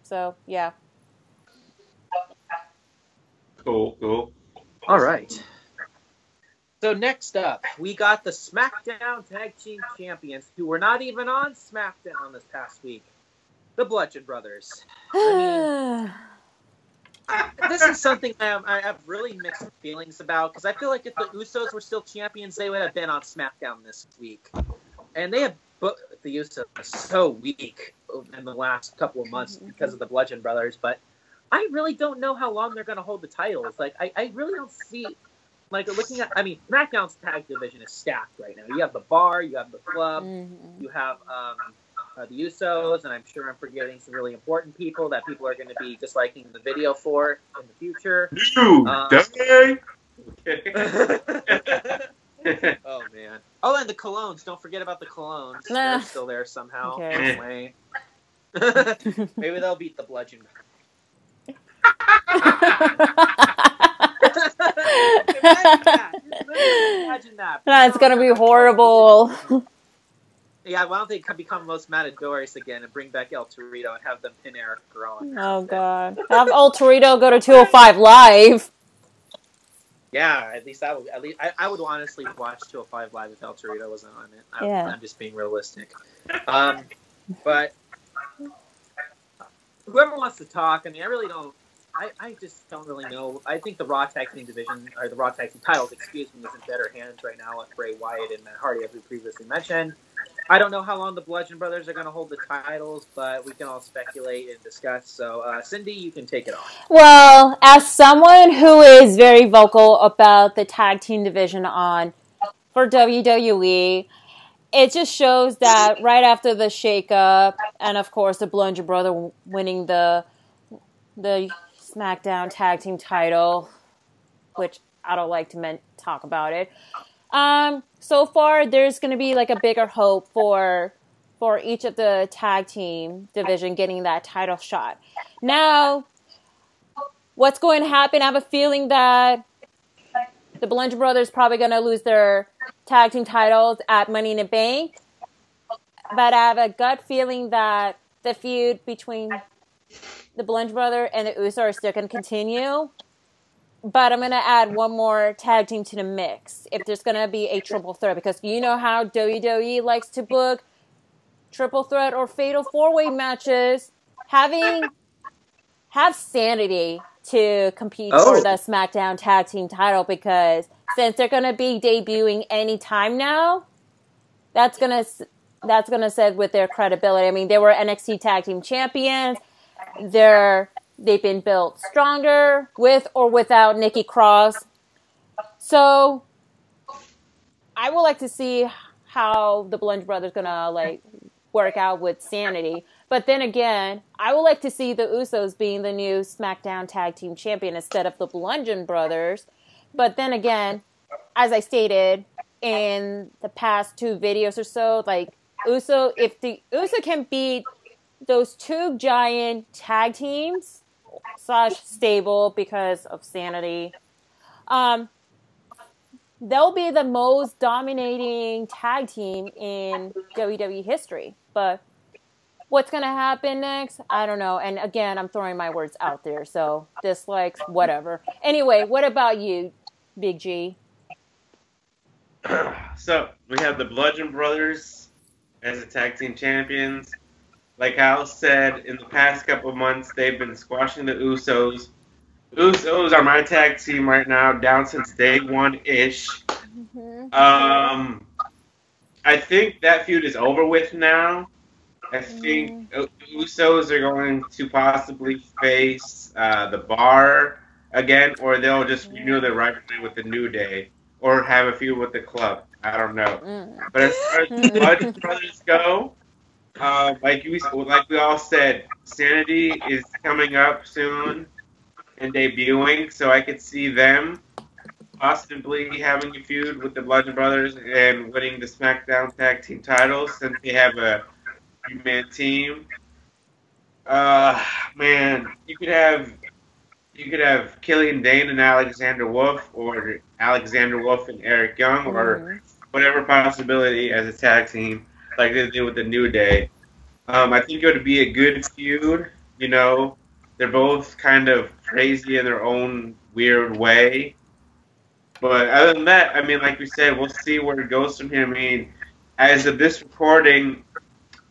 So, yeah. Cool. All right. So next up, we got the Smackdown Tag Team Champions, who were not even on SmackDown this past week. The Bludgeon Brothers. I This is something I have really mixed feelings about, because I feel like if the Usos were still champions, they would have been on SmackDown this week. And they have the Usos are so weak in the last couple of months because of the Bludgeon Brothers, but I really don't know how long they're going to hold the titles. Like, I really don't see, like, looking at, I mean, SmackDown's tag division is stacked right now. You have the Bar, you have the Club, you have the Usos, and I'm sure I'm forgetting some really important people that people are going to be disliking the video for in the future. Oh, man. Oh, and the Colognes. Don't forget about the Colognes. They're still there somehow. Okay. Maybe they'll beat the Bludgeon. Imagine that. That's going to be horrible. Yeah, why don't they become Los Matadores again and bring back El Torito and have them pin Eric Rowan? Oh, God. Have El Torito go to 205 Live. Yeah, at least I would honestly watch 205 Live if El Torito wasn't on it. I'm just being realistic. But whoever wants to talk, I mean, I just don't really know. I think the Raw Tag Team division, or the Raw Tag Team titles, is in better hands right now with Bray Wyatt and Matt Hardy, as we previously mentioned. I don't know how long the Bludgeon Brothers are going to hold the titles, but we can all speculate and discuss. So, Cindy, you can take it on. Well, as someone who is very vocal about the tag team division for WWE, it just shows that right after the shakeup, and of course the Bludgeon Brother winning the SmackDown tag team title, which I don't like to talk about it. So far, there's going to be like a bigger hope for each of the tag team division getting that title shot. Now, what's going to happen? I have a feeling that the Bludgeon Brothers probably going to lose their tag team titles at Money in the Bank. But I have a gut feeling that the feud between the Bludgeon Brother and the Usos are still going to continue. But I'm going to add one more tag team to the mix if there's going to be a triple threat. Because you know how WWE likes to book triple threat or fatal four-way matches. Have Sanity to compete for the SmackDown tag team title. Because since they're going to be debuting any time now, that's going to set with their credibility. I mean, they were NXT tag team champions. They've been built stronger with or without Nikki Cross. So I would like to see how the Bludgeon Brothers gonna work out with Sanity. But then again, I would like to see the Usos being the new SmackDown Tag Team Champion instead of the Bludgeon Brothers. But then again, as I stated in the past 2 videos or so, if the Uso can beat those 2 giant tag teams / stable because of Sanity, they'll be the most dominating tag team in WWE history. But what's going to happen next? I don't know. And again, I'm throwing my words out there, so dislikes, whatever. Anyway, what about you, Big G? So, we have the Bludgeon Brothers as the tag team champions. Like Hal said, in the past couple of months, they've been squashing the Usos. Usos are my tag team right now, down since day 1-ish. I think that feud is over with now. I think Usos are going to possibly face the Bar again, or they'll just renew their rivalry with the New Day, or have a feud with the Club. I don't know. But as far as the Bludgeon Brothers go, like we all said, Sanity is coming up soon and debuting, so I could see them possibly having a feud with the Bludgeon Brothers and winning the SmackDown Tag Team titles since they have a 3-man team. Man, you could have Killian Dane and Alexander Wolf, or Alexander Wolf and Eric Young, or whatever possibility as a tag team, like they did with the New Day. I think it would be a good feud. You know, they're both kind of crazy in their own weird way. But other than that, I mean, like we said, we'll see where it goes from here. I mean, as of this recording,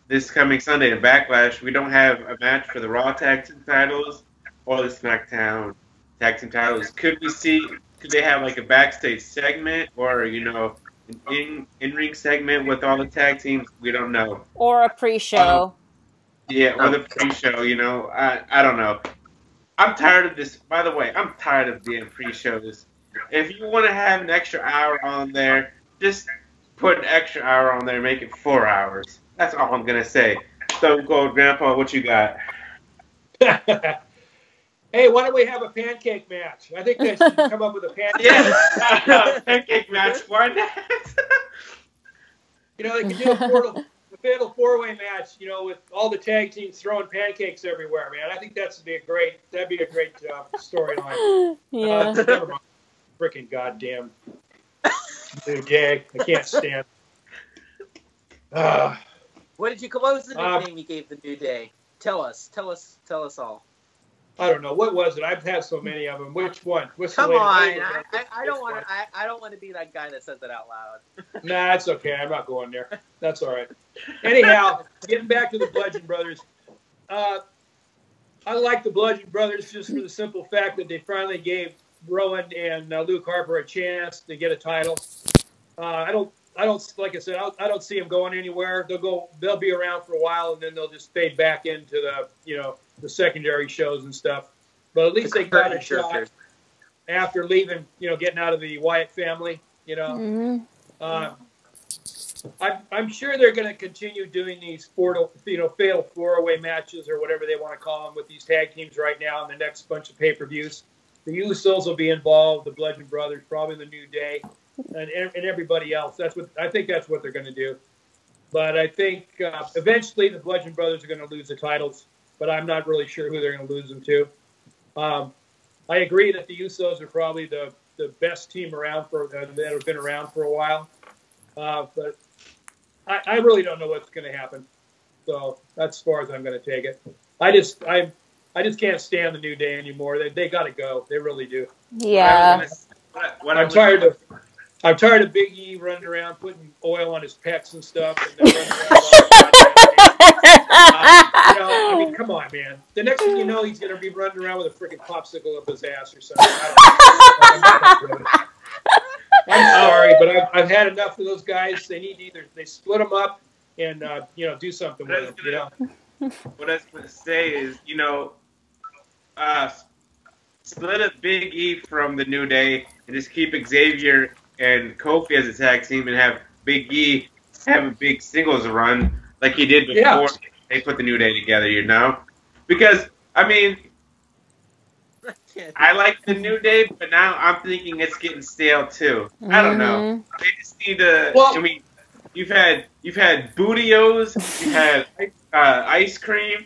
this coming Sunday in Backlash, we don't have a match for the Raw Tag Team titles. or the SmackDown tag team titles. Could they have like a backstage segment or, an in-ring segment with all the tag teams? We don't know. Or a pre-show. Yeah, or the pre-show, I don't know. I'm tired of this. By the way, I'm tired of being pre-shows. If you want to have an extra hour on there, just put an extra hour on there and make it 4 hours. That's all I'm going to say. Stone Cold Grandpa, what you got? Hey, why don't we have a pancake match? I think they should come up with a pancake. Yes, pancake match. Why not? They can do a fatal four-way match. With all the tag teams throwing pancakes everywhere, man. I think that'd be a great storyline. Yeah. Never mind. Freaking goddamn New Day. I can't stand. What was the nickname you gave the New Day? Tell us all. I don't know. What was it? I've had so many of them. Which one? Come on. I don't want to be that guy that says it out loud. Nah, it's okay. I'm not going there. That's all right. Anyhow, getting back to the Bludgeon Brothers. I like the Bludgeon Brothers just for the simple fact that they finally gave Rowan and Luke Harper a chance to get a title. I don't. Like I said, I don't see them going anywhere. They'll be around for a while, and then they'll just fade back into the secondary shows and stuff. But at least they got a shot after leaving, getting out of the Wyatt family. Mm-hmm. I'm sure they're going to continue doing these fatal four-way matches or whatever they want to call them with these tag teams right now in the next bunch of pay-per-views. The Usos will be involved, the Bludgeon Brothers, probably the New Day. And everybody else. I think that's what they're going to do. But I think eventually the Bludgeon Brothers are going to lose the titles, but I'm not really sure who they're going to lose them to. I agree that the Usos are probably the best team around that have been around for a while. But I really don't know what's going to happen. So that's as far as I'm going to take it. I just can't stand the New Day anymore. They got to go. They really do. Yeah. I'm tired of Big E running around putting oil on his pecs and stuff. And I mean, come on, man. The next thing you know, he's going to be running around with a freaking popsicle up his ass or something. I'm sorry, but I've had enough of those guys. They need they split them up and do something with them. What I was going to say is, split up Big E from the New Day and just keep Xavier and Kofi as a tag team and have Big E have a big singles run like he did before they put the New Day together, Because, I mean, I like the New Day, but now I'm thinking it's getting stale too. I don't know. They just need to. I mean, you've had Bootios, you've had ice cream,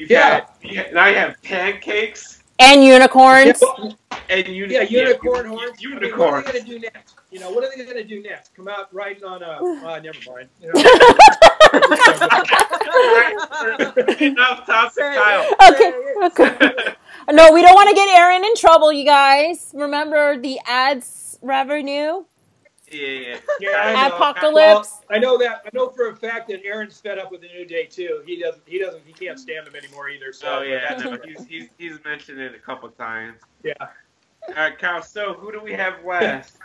now you have pancakes and unicorns. And unicorn horns. Unicorns. What are they going to do next? What are they going to do next? Come out riding on a... never mind. Enough topic, Kyle. Okay. No, we don't want to get Aaron in trouble, you guys. Remember the ads revenue? Yeah. Apocalypse. Well, I know for a fact that Aaron's fed up with the New Day too. He can't stand them anymore either. So he's mentioned it a couple times. Yeah. All right, Kyle. So who do we have last?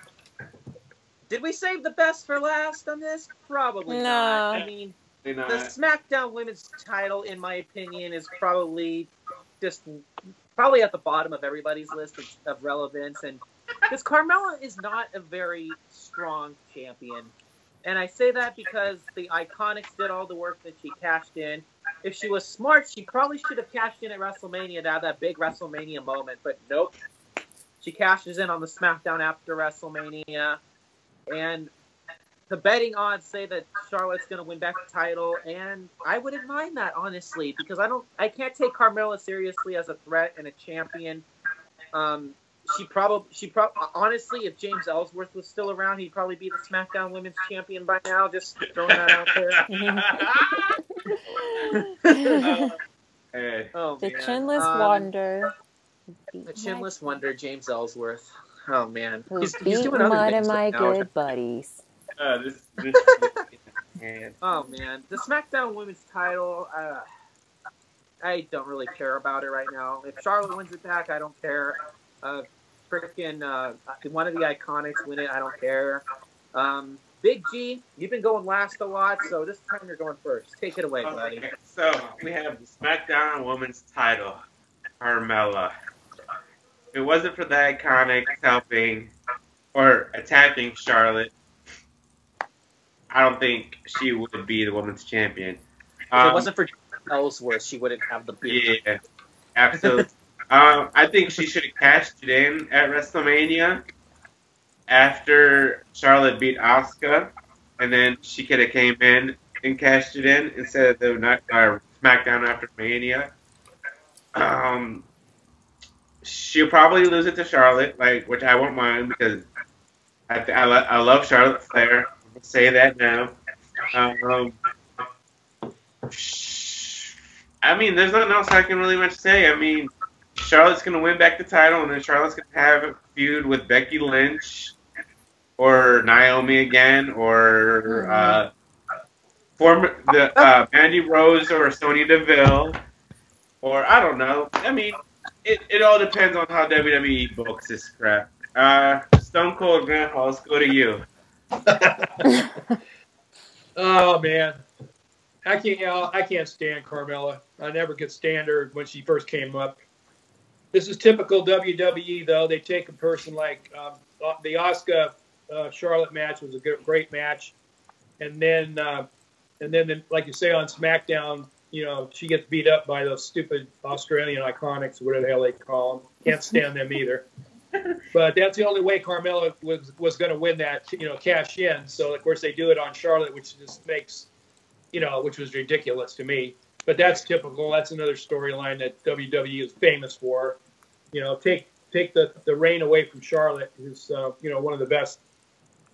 Did we save the best for last on this? Probably not. I mean, the SmackDown Women's title, in my opinion, is probably at the bottom of everybody's list of relevance, and because Carmella is not a very strong champion. And I say that because the Iconics did all the work that she cashed in. If she was smart, she probably should have cashed in at WrestleMania to have that big WrestleMania moment, but nope. She cashes in on the SmackDown after WrestleMania, and the betting odds say that Charlotte's going to win back the title, and I wouldn't mind that, honestly, because I can't take Carmella seriously as a threat and a champion. She probably honestly, if James Ellsworth was still around, he'd probably be the SmackDown Women's Champion by now. Just throwing that out there. The Chinless Wonder. The Chinless Wonder, James Ellsworth. Oh man, he's doing one of my good buddies. Oh man, the SmackDown Women's title. I don't really care about it right now. If Charlotte wins it back, I don't care. Freaking one of the Iconics win it, I don't care. Big G, you've been going last a lot, so this time you're going first. Take it away, buddy. Okay, so we have the SmackDown Women's title, Carmella. If it wasn't for the Iconics helping or attacking Charlotte, I don't think she would be the Women's Champion. If it wasn't for Ellsworth, she wouldn't have the beat. Yeah, absolutely. I think she should have cashed it in at WrestleMania after Charlotte beat Asuka, and then she could have came in and cashed it in instead of the SmackDown after Mania. She'll probably lose it to Charlotte, which I won't mind because I love Charlotte Flair. I'll say that now. I mean, there's nothing else I can really much say. I mean, Charlotte's going to win back the title, and then Charlotte's going to have a feud with Becky Lynch or Naomi again, or Mandy Rose or Sonya Deville, or I don't know. I mean, it all depends on how WWE books this crap. Stone Cold Grandpa, let's go to you. Oh man, I can't stand Carmella. I never could stand her when she first came up. This is typical WWE, though. They take a person like the Asuka Charlotte match was a great match, and then like you say on SmackDown, she gets beat up by those stupid Australian Iconics, whatever the hell they call them. Can't stand them either. But that's the only way Carmella was going to win that, cash in. So of course they do it on Charlotte, which just makes, which was ridiculous to me. But that's typical. That's another storyline that WWE is famous for. Take the reign away from Charlotte, who's one of the best,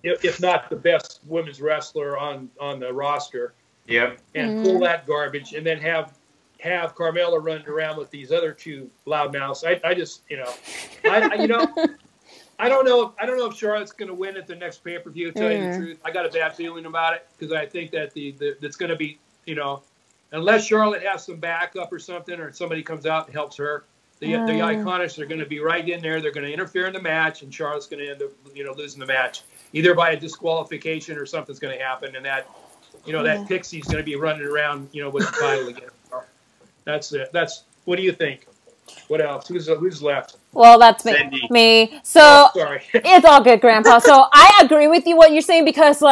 if not the best, women's wrestler on the roster. Yep. And pull that garbage, and then have Carmella running around with these other two loudmouths. I just I don't know if Charlotte's going to win at the next pay-per-view. To tell you the truth, I got a bad feeling about it because I think that that's going to be unless Charlotte has some backup or something, or somebody comes out and helps her. The Iconics are going to be right in there. They're going to interfere in the match, and Charlotte's going to end up losing the match either by a disqualification or something's going to happen, and that that Pixie's going to be running around with the title again. So that's it. What do you think? What else? Who's left? Well, that's Cindy. me. So sorry. It's all good, Grandpa. So I agree with you what you're saying because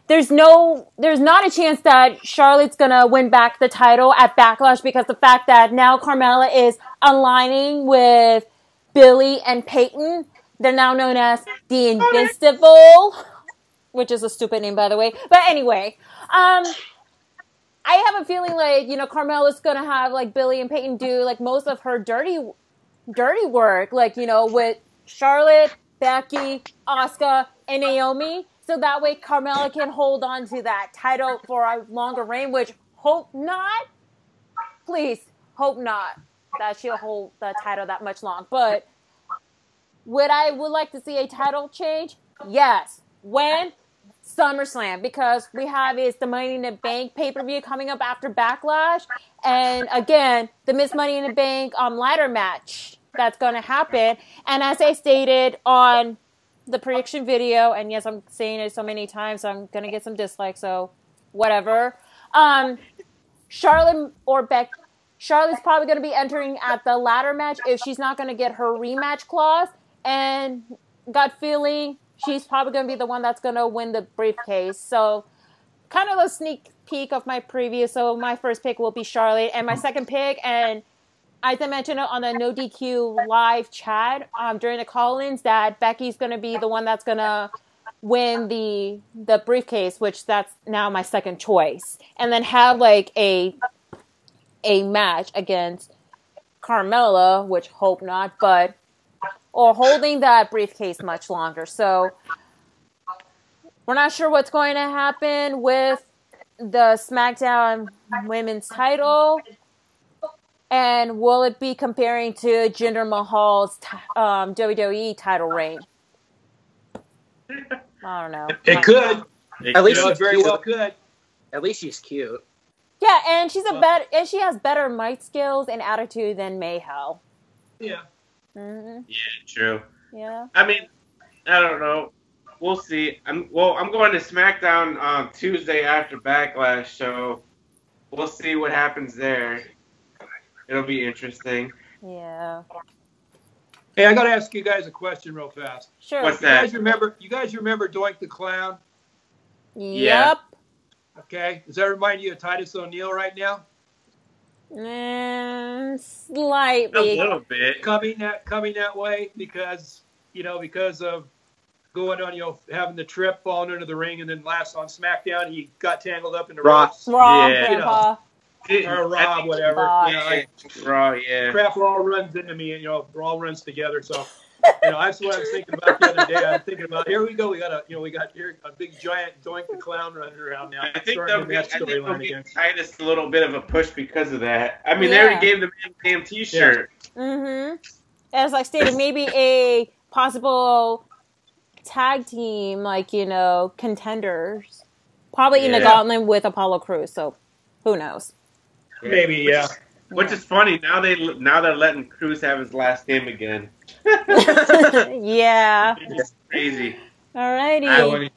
there's not a chance that Charlotte's gonna win back the title at Backlash because the fact that now Carmella is aligning with Billy and Peyton. They're now known as the Invincible, which is a stupid name, by the way. But anyway, I have a feeling Carmella's gonna have Billy and Peyton do most of her dirty work, with Charlotte, Becky, Asuka, and Naomi. So that way Carmella can hold on to that title for a longer reign, which hope not. Please, hope not that she'll hold the title that much long. But would like to see a title change? Yes. When? SummerSlam, because we have the Money in the Bank pay-per-view coming up after Backlash. And again, the Miss Money in the Bank ladder match that's going to happen. And as I stated on the prediction video, and yes, I'm saying it so many times, so I'm going to get some dislikes, so whatever. Charlotte or Becky, Charlotte's probably going to be entering at the ladder match if she's not going to get her rematch clause. And gut feeling, she's probably going to be the one that's going to win the briefcase. So kind of a sneak peek of my preview. So my first pick will be Charlotte. And my second pick, and as I mentioned on the No DQ live chat during the call-ins, that Becky's going to be the one that's going to win the briefcase, which that's now my second choice. And then have a match against Carmella, which hope not, or holding that briefcase much longer. So we're not sure what's going to happen with the SmackDown Women's title. And will it be comparing to Jinder Mahal's WWE title reign? I don't know. It could. At least it very well could. At least she's cute. Yeah, and she has better mic skills and attitude than Mayhel. Yeah. Mm-hmm. Yeah, true. Yeah. I mean, I don't know. We'll see. I'm going to SmackDown on Tuesday after Backlash, so we'll see what happens there. It'll be interesting. Yeah. Hey, I got to ask you guys a question real fast. Sure. What's that? You guys remember Doink the Clown? Yep. Okay. Does that remind you of Titus O'Neil right now? Slightly. A little bit. Coming that way because of going on, having the trip, falling into the ring, and then last on SmackDown he got tangled up in the ropes. Raw, Yeah. Grandpa. Or Raw, whatever. Raw, yeah. Crap all runs into me, and all runs together. So, that's what I was thinking about the other day. I'm thinking about, here we go. We got here a big giant Doink the Clown running around now. I think they'll they'll give Titus a little bit of a push because of that. I mean, they Yeah. already gave the man a damn T-shirt. Yeah. Mm-hmm. As I stated, maybe a possible tag team, contenders. Probably in the gauntlet with Apollo Crews. So, who knows? Maybe, yeah. Which is funny. Now they're letting Cruz have his last name again. Yeah. It's crazy. Alrighty.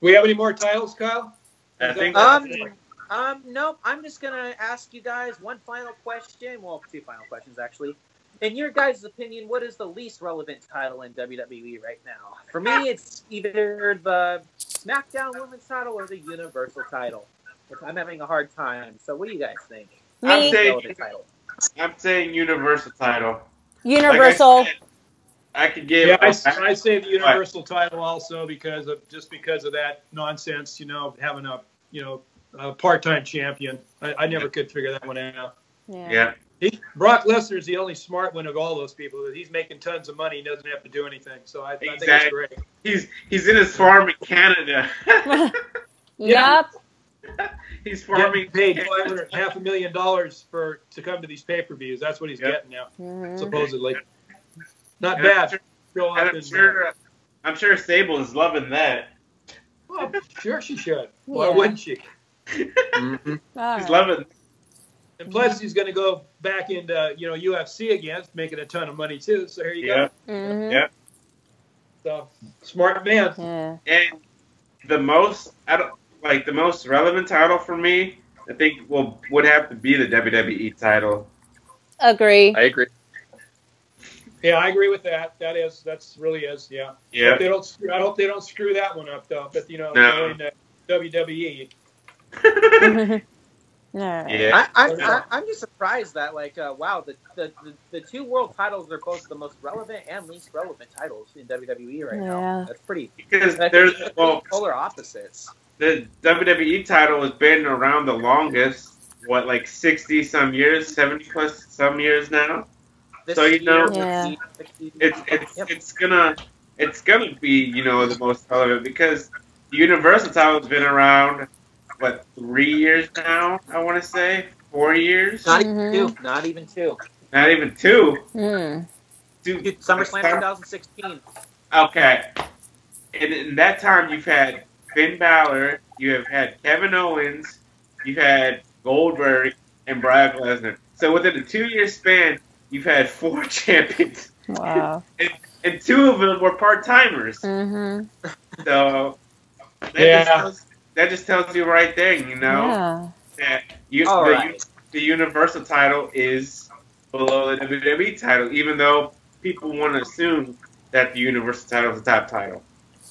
We have any more titles, Kyle? I think. Nope. I'm just gonna ask you guys one final question. Well, two final questions actually. In your guys' opinion, what is the least relevant title in WWE right now? For me, it's either the SmackDown Women's title or the Universal title. I'm having a hard time. So, what do you guys think? I'm saying Universal title. Universal. Like I could give. Yeah, I say the Universal title also because of that nonsense. Having a part-time champion. I never could figure that one out. Yeah. Brock Lesnar is the only smart one of all those people. He's making tons of money. He doesn't have to do anything. So I think it's great. He's in his farm in Canada. Yep. He's farming, paid $500,000 to come to these pay-per-views. That's what he's getting now, supposedly. Not bad. I'm sure Sable is loving that. Well, sure she should. Why wouldn't she? Mm-hmm. He's loving. And plus, he's going to go back into UFC again, making a ton of money too. So here you go. Mm-hmm. Yeah. So smart man. Yeah. And the most relevant title for me, I think would have to be the WWE title. Agree. I agree. Yeah, I agree with that. That's really is. Yeah. Yeah. I hope they don't screw that one up though. But No. going to WWE. Yeah. I'm just surprised that wow, the two world titles are both the most relevant and least relevant titles in WWE right now. That's pretty because there's polar opposites. The WWE title has been around the longest. 60 some years, 70 plus some years now. It's gonna be the most relevant because the Universal title has been around 3 years now. I want to say 4 years. Not even two. Not even two. Dude, SummerSlam 2016. Okay, and in that time you've had Finn Balor, you have had Kevin Owens, you've had Goldberg, and Brock Lesnar. So within a 2 year span, you've had 4 champions. Wow. and 2 of them were part-timers. Mm-hmm. So that just tells you right there, that the Universal title is below the WWE title, even though people want to assume that the Universal title is the top title.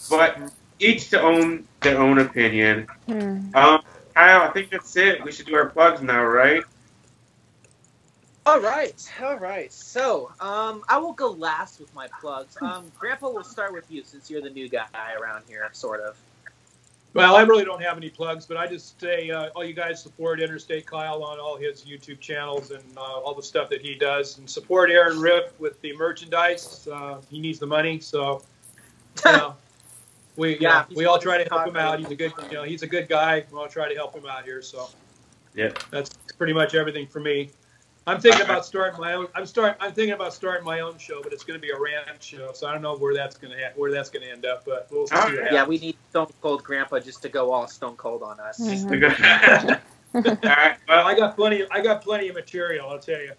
But each to own their own opinion. Kyle, I think that's it. We should do our plugs now, right? All right. So, I will go last with my plugs. Grandpa, we'll start with you since you're the new guy around here, sort of. Well, I really don't have any plugs, but I just say all you guys support Interstate Kyle on all his YouTube channels and all the stuff that he does, and support Aaron Riff with the merchandise. He needs the money, so we all try to help him out. He's a good guy. We all try to help him out here. So that's pretty much everything for me. I'm thinking about starting my own. I'm thinking about starting my own show, but it's going to be a rant show, so I don't know where that's going to end up. But we'll see. Yeah, we need Stone Cold Grandpa just to go all Stone Cold on us. Mm-hmm. All right. Well, I got plenty of material. I'll tell you.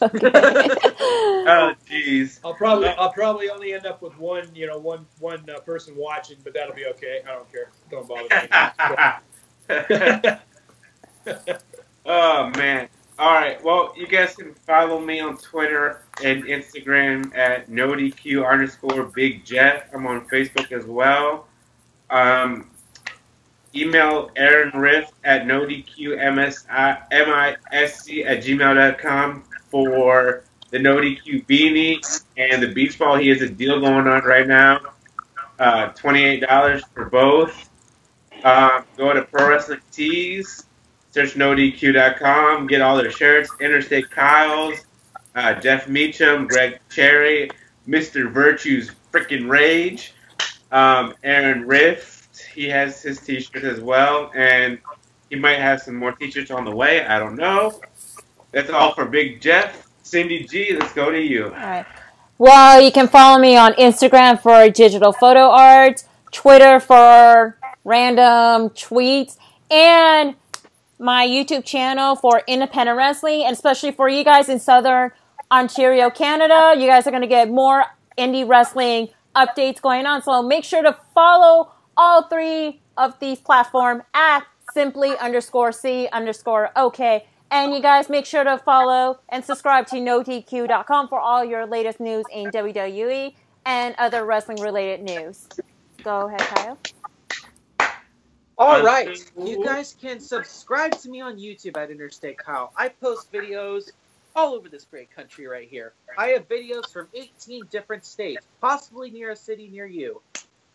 Oh, jeez. I'll probably only end up with one person watching, but that'll be okay. I don't care. Don't bother me. Oh man. All right. Well, you guys can follow me on Twitter and Instagram at NoDQ_Big Jeff. I'm on Facebook as well. Email Aaron Riff at NoDQMisc@gmail.com for the NoDQ beanie and the beach ball. He has a deal going on right now. $28 for both. Go to Pro Wrestling Tees. Search NoDQ.com. Get all their shirts. Interstate Kyle's, Jeff Meacham, Greg Cherry, Mr. Virtue's Frickin' Rage, Aaron Rift. He has his t-shirts as well, and he might have some more t-shirts on the way. I don't know. That's all for Big Jeff. Cindy G, let's go to you. All right. Well, you can follow me on Instagram for digital photo art, Twitter for random tweets, and my YouTube channel for independent wrestling, and especially for you guys in Southern Ontario, Canada. You guys are going to get more indie wrestling updates going on, so make sure to follow all three of these platforms at simply_C_OK. And you guys make sure to follow and subscribe to NoDQ.com for all your latest news in WWE and other wrestling related news. Go ahead, Kyle. All right. You guys can subscribe to me on YouTube at Interstate Kyle. I post videos all over this great country right here. I have videos from 18 different states, possibly near a city near you.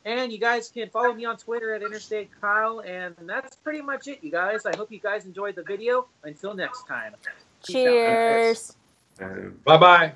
And you guys can follow me on Twitter at Interstate Kyle. And that's pretty much it, you guys. I hope you guys enjoyed the video. Until next time. Cheers. Bye-bye.